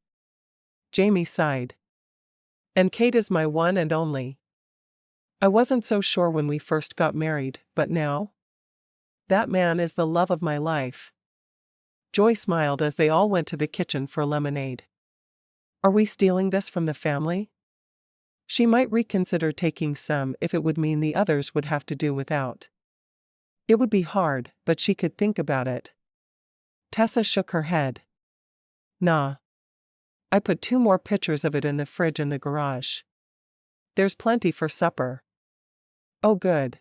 Jamie sighed. And Kate is my one and only. I wasn't so sure when we first got married, but now? That man is the love of my life. Joy smiled as they all went to the kitchen for lemonade. Are we stealing this from the family? She might reconsider taking some if it would mean the others would have to do without. It would be hard, but she could think about it. Tessa shook her head. Nah. I put 2 more pitchers of it in the fridge in the garage. There's plenty for supper. Oh good.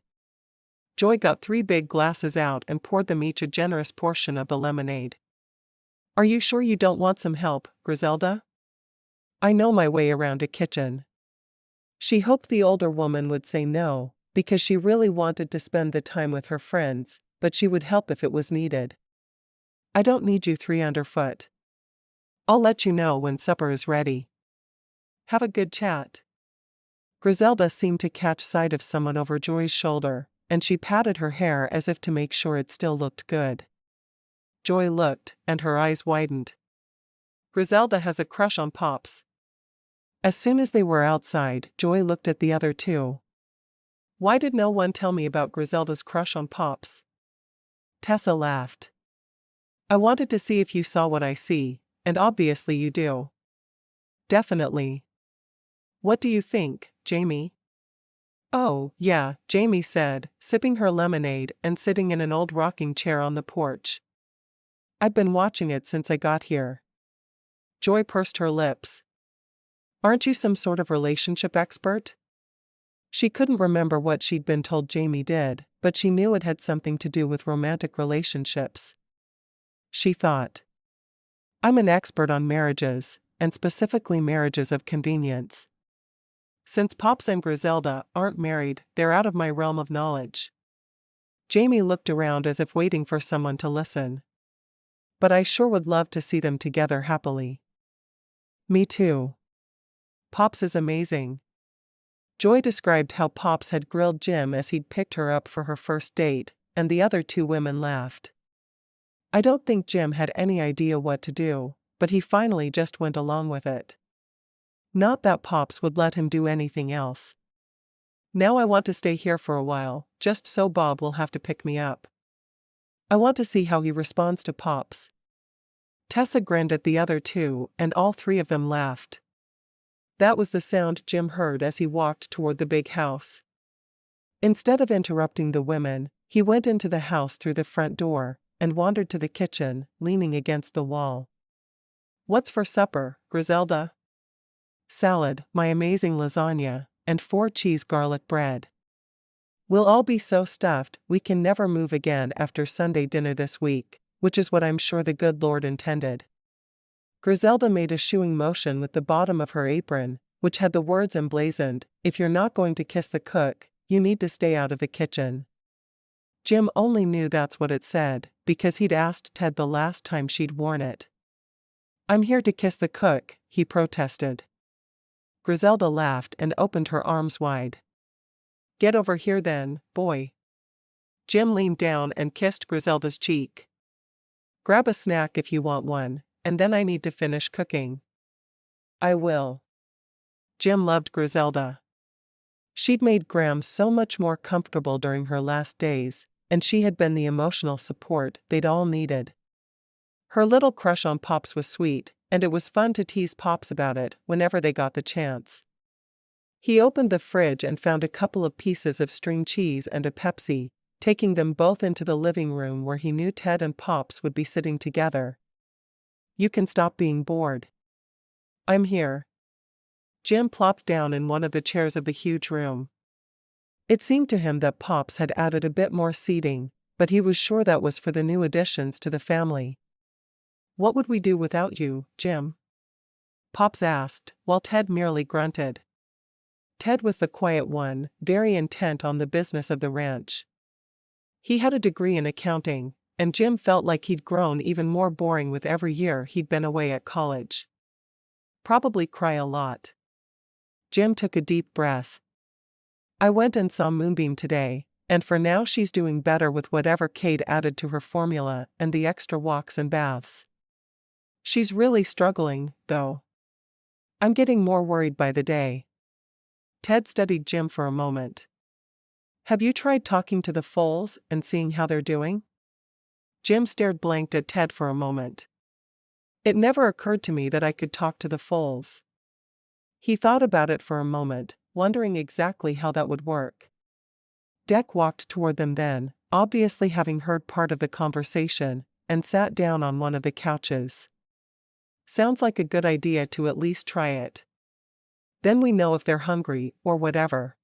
Joy got 3 big glasses out and poured them each a generous portion of the lemonade. Are you sure you don't want some help, Griselda? I know my way around a kitchen. She hoped the older woman would say no, because she really wanted to spend the time with her friends, but she would help if it was needed. I don't need you 3 underfoot. I'll let you know when supper is ready. Have a good chat. Griselda seemed to catch sight of someone over Joy's shoulder, and she patted her hair as if to make sure it still looked good. Joy looked, and her eyes widened. Griselda has a crush on Pops. As soon as they were outside, Joy looked at the other two. Why did no one tell me about Griselda's crush on Pops? Tessa laughed. I wanted to see if you saw what I see, and obviously you do. Definitely. What do you think, Jamie? Oh, yeah, Jamie said, sipping her lemonade and sitting in an old rocking chair on the porch. I've been watching it since I got here. Joy pursed her lips. Aren't you some sort of relationship expert? She couldn't remember what she'd been told Jamie did, but she knew it had something to do with romantic relationships. She thought. I'm an expert on marriages, and specifically marriages of convenience. Since Pops and Griselda aren't married, they're out of my realm of knowledge. Jamie looked around as if waiting for someone to listen. But I sure would love to see them together happily. Me too. Pops is amazing. Joy described how Pops had grilled Jim as he'd picked her up for her first date, and the other 2 women laughed. I don't think Jim had any idea what to do, but he finally just went along with it. Not that Pops would let him do anything else. Now I want to stay here for a while, just so Bob will have to pick me up. I want to see how he responds to Pops. Tessa grinned at the other 2, and all 3 of them laughed. That was the sound Jim heard as he walked toward the big house. Instead of interrupting the women, he went into the house through the front door, and wandered to the kitchen, leaning against the wall. What's for supper, Griselda? Salad, my amazing lasagna, and 4 cheese garlic bread. We'll all be so stuffed we can never move again after Sunday dinner this week, which is what I'm sure the good Lord intended. Griselda made a shooing motion with the bottom of her apron, which had the words emblazoned, if you're not going to kiss the cook, you need to stay out of the kitchen. Jim only knew that's what it said, because he'd asked Ted the last time she'd worn it. I'm here to kiss the cook, he protested. Griselda laughed and opened her arms wide. Get over here then, boy. Jim leaned down and kissed Griselda's cheek. Grab a snack if you want one, and then I need to finish cooking. I will. Jim loved Griselda. She'd made Graham so much more comfortable during her last days, and she had been the emotional support they'd all needed. Her little crush on Pops was sweet, and it was fun to tease Pops about it whenever they got the chance. He opened the fridge and found a couple of pieces of string cheese and a Pepsi, taking them both into the living room where he knew Ted and Pops would be sitting together. "You can stop being bored. I'm here." Jim plopped down in one of the chairs of the huge room. It seemed to him that Pops had added a bit more seating, but he was sure that was for the new additions to the family. "What would we do without you, Jim?" Pops asked, while Ted merely grunted. Ted was the quiet one, very intent on the business of the ranch. He had a degree in accounting, and Jim felt like he'd grown even more boring with every year he'd been away at college. "Probably cry a lot." Jim took a deep breath. "I went and saw Moonbeam today, and for now she's doing better with whatever Kate added to her formula and the extra walks and baths. She's really struggling, though. I'm getting more worried by the day." Ted studied Jim for a moment. "Have you tried talking to the foals and seeing how they're doing?" Jim stared blanked at Ted for a moment. "It never occurred to me that I could talk to the foals." He thought about it for a moment, wondering exactly how that would work. Deck walked toward them then, obviously having heard part of the conversation, and sat down on one of the couches. "Sounds like a good idea to at least try it. Then we know if they're hungry or whatever.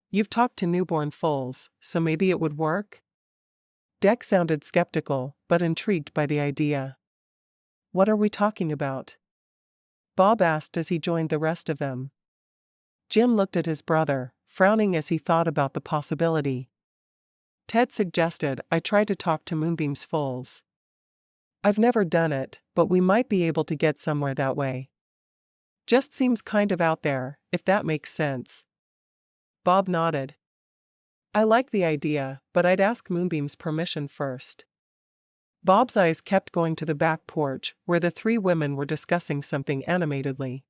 You've talked to newborn foals, so maybe it would work?" Deck sounded skeptical, but intrigued by the idea. "What are we talking about?" Bob asked as he joined the rest of them. Jim looked at his brother, frowning as he thought about the possibility. Ted suggested I try to talk to Moonbeam's foals. "I've never done it, but we might be able to get somewhere that way. Just seems kind of out there, if that makes sense." Bob nodded. "I like the idea, but I'd ask Moonbeam's permission first." Bob's eyes kept going to the back porch, where the three women were discussing something animatedly.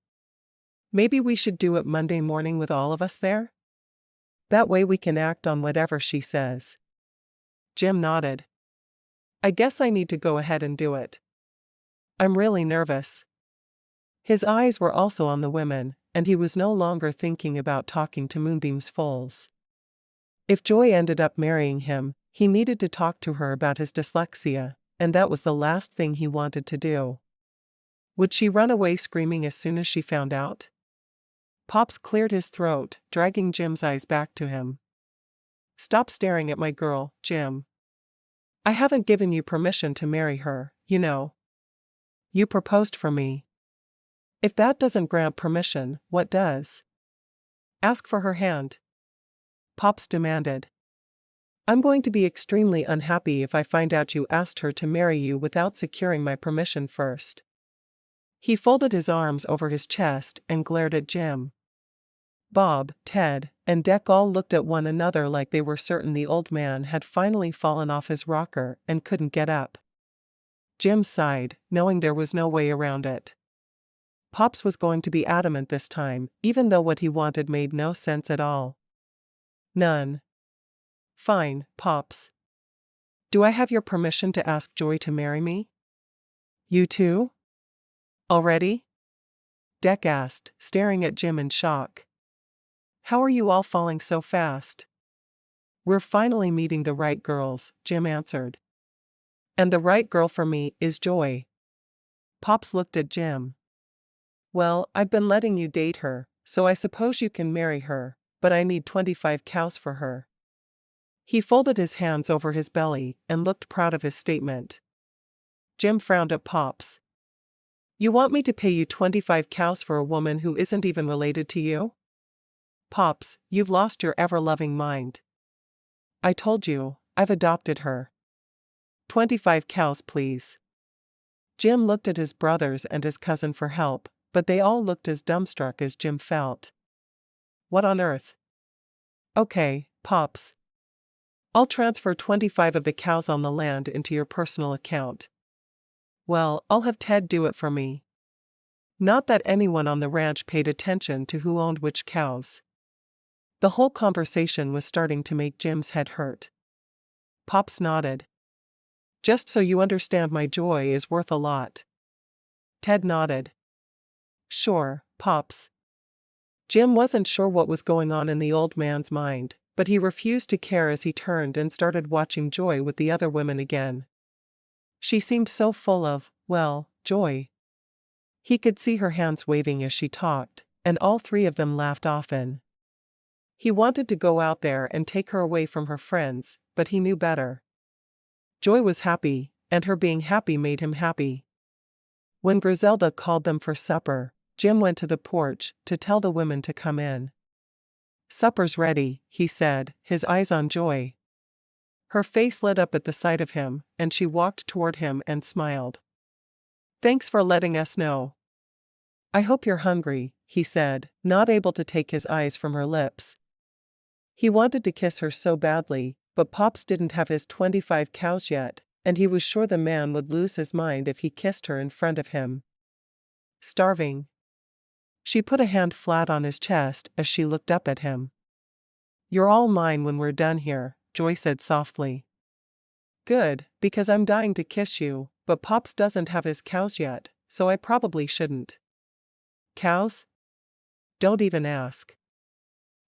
"Maybe we should do it Monday morning with all of us there? That way we can act on whatever she says." Jim nodded. "I guess I need to go ahead and do it. I'm really nervous." His eyes were also on the women, and he was no longer thinking about talking to Moonbeam's foals. If Joy ended up marrying him, he needed to talk to her about his dyslexia, and that was the last thing he wanted to do. Would she run away screaming as soon as she found out? Pops cleared his throat, dragging Jim's eyes back to him. "Stop staring at my girl, Jim. I haven't given you permission to marry her, you know. You proposed for me. If that doesn't grant permission, what does? Ask for her hand." Pops demanded. "I'm going to be extremely unhappy if I find out you asked her to marry you without securing my permission first." He folded his arms over his chest and glared at Jim. Bob, Ted, and Deck all looked at one another like they were certain the old man had finally fallen off his rocker and couldn't get up. Jim sighed, knowing there was no way around it. Pops was going to be adamant this time, even though what he wanted made no sense at all. "None." "Fine, Pops. Do I have your permission to ask Joy to marry me?" "You too? Already?" Deck asked, staring at Jim in shock. "How are you all falling so fast?" "We're finally meeting the right girls," Jim answered. "And the right girl for me is Joy." Pops looked at Jim. "Well, I've been letting you date her, so I suppose you can marry her, but I need 25 cows for her." He folded his hands over his belly and looked proud of his statement. Jim frowned at Pops. "You want me to pay you 25 cows for a woman who isn't even related to you? Pops, you've lost your ever-loving mind. I told you, I've adopted her. 25 cows, please." Jim looked at his brothers and his cousin for help, but they all looked as dumbstruck as Jim felt. "What on earth?" "Okay, Pops. I'll transfer 25 of the cows on the land into your personal account. Well, I'll have Ted do it for me." Not that anyone on the ranch paid attention to who owned which cows. The whole conversation was starting to make Jim's head hurt. Pops nodded. "Just so you understand, my Joy is worth a lot." Ted nodded. "Sure, Pops." Jim wasn't sure what was going on in the old man's mind, But he refused to care as he turned and started watching Joy with the other women again. She seemed so full of, well, joy. He could see her hands waving as she talked, and all three of them laughed often. He wanted to go out there and take her away from her friends, but he knew better. Joy was happy, and her being happy made him happy. When Griselda called them for supper, Jim went to the porch to tell the women to come in. "Supper's ready," he said, his eyes on Joy. Her face lit up at the sight of him, and she walked toward him and smiled. "Thanks for letting us know." "I hope you're hungry," he said, not able to take his eyes from her lips. He wanted to kiss her so badly, but Pops didn't have his 25 cows yet, and he was sure the man would lose his mind if he kissed her in front of him. "Starving?" She put a hand flat on his chest as she looked up at him. "You're all mine when we're done here," Joy said softly. "Good, because I'm dying to kiss you, but Pops doesn't have his cows yet, so I probably shouldn't." "Cows? Don't even ask."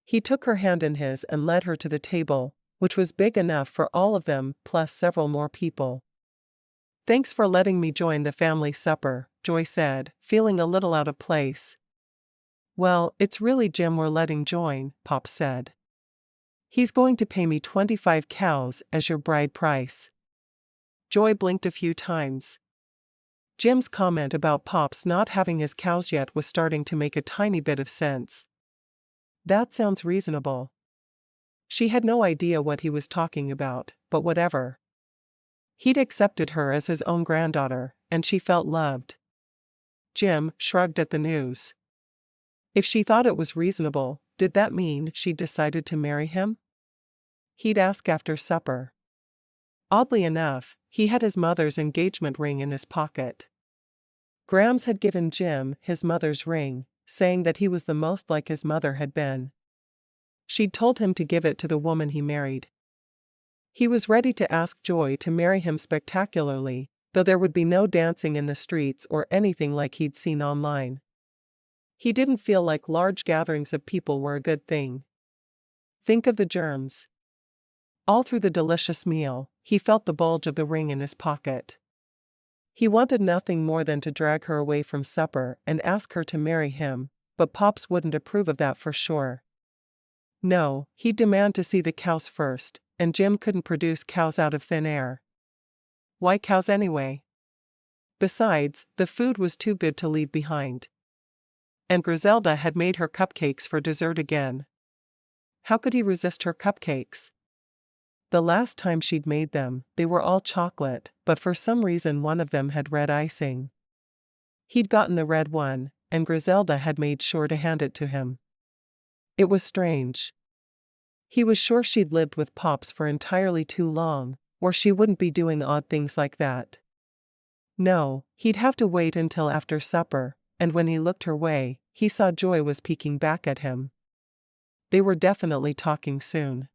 He took her hand in his and led her to the table, which was big enough for all of them plus several more people. "Thanks for letting me join the family supper," Joy said, feeling a little out of place. "Well, it's really Jim we're letting join," Pops said. "He's going to pay me 25 cows as your bride price." Joy blinked a few times. Jim's comment about Pops not having his cows yet was starting to make a tiny bit of sense. That sounds reasonable. She had no idea what he was talking about, but whatever. He'd accepted her as his own granddaughter, and she felt loved. Jim shrugged at the news. If she thought it was reasonable, did that mean she'd decided to marry him? He'd ask after supper. Oddly enough, he had his mother's engagement ring in his pocket. Grams had given Jim his mother's ring, saying that he was the most like his mother had been. She'd told him to give it to the woman he married. He was ready to ask Joy to marry him spectacularly, though there would be no dancing in the streets or anything like he'd seen online. He didn't feel like large gatherings of people were a good thing. Think of the germs. All through the delicious meal, he felt the bulge of the ring in his pocket. He wanted nothing more than to drag her away from supper and ask her to marry him, but Pops wouldn't approve of that for sure. No, he'd demand to see the cows first, and Jim couldn't produce cows out of thin air. Why cows anyway? Besides, the food was too good to leave behind. And Griselda had made her cupcakes for dessert again. How could he resist her cupcakes? The last time she'd made them, they were all chocolate, but for some reason one of them had red icing. He'd gotten the red one, and Griselda had made sure to hand it to him. It was strange. He was sure she'd lived with Pops for entirely too long, or she wouldn't be doing odd things like that. No, he'd have to wait until after supper, and when he looked her way, he saw Joy was peeking back at him. They were definitely talking soon.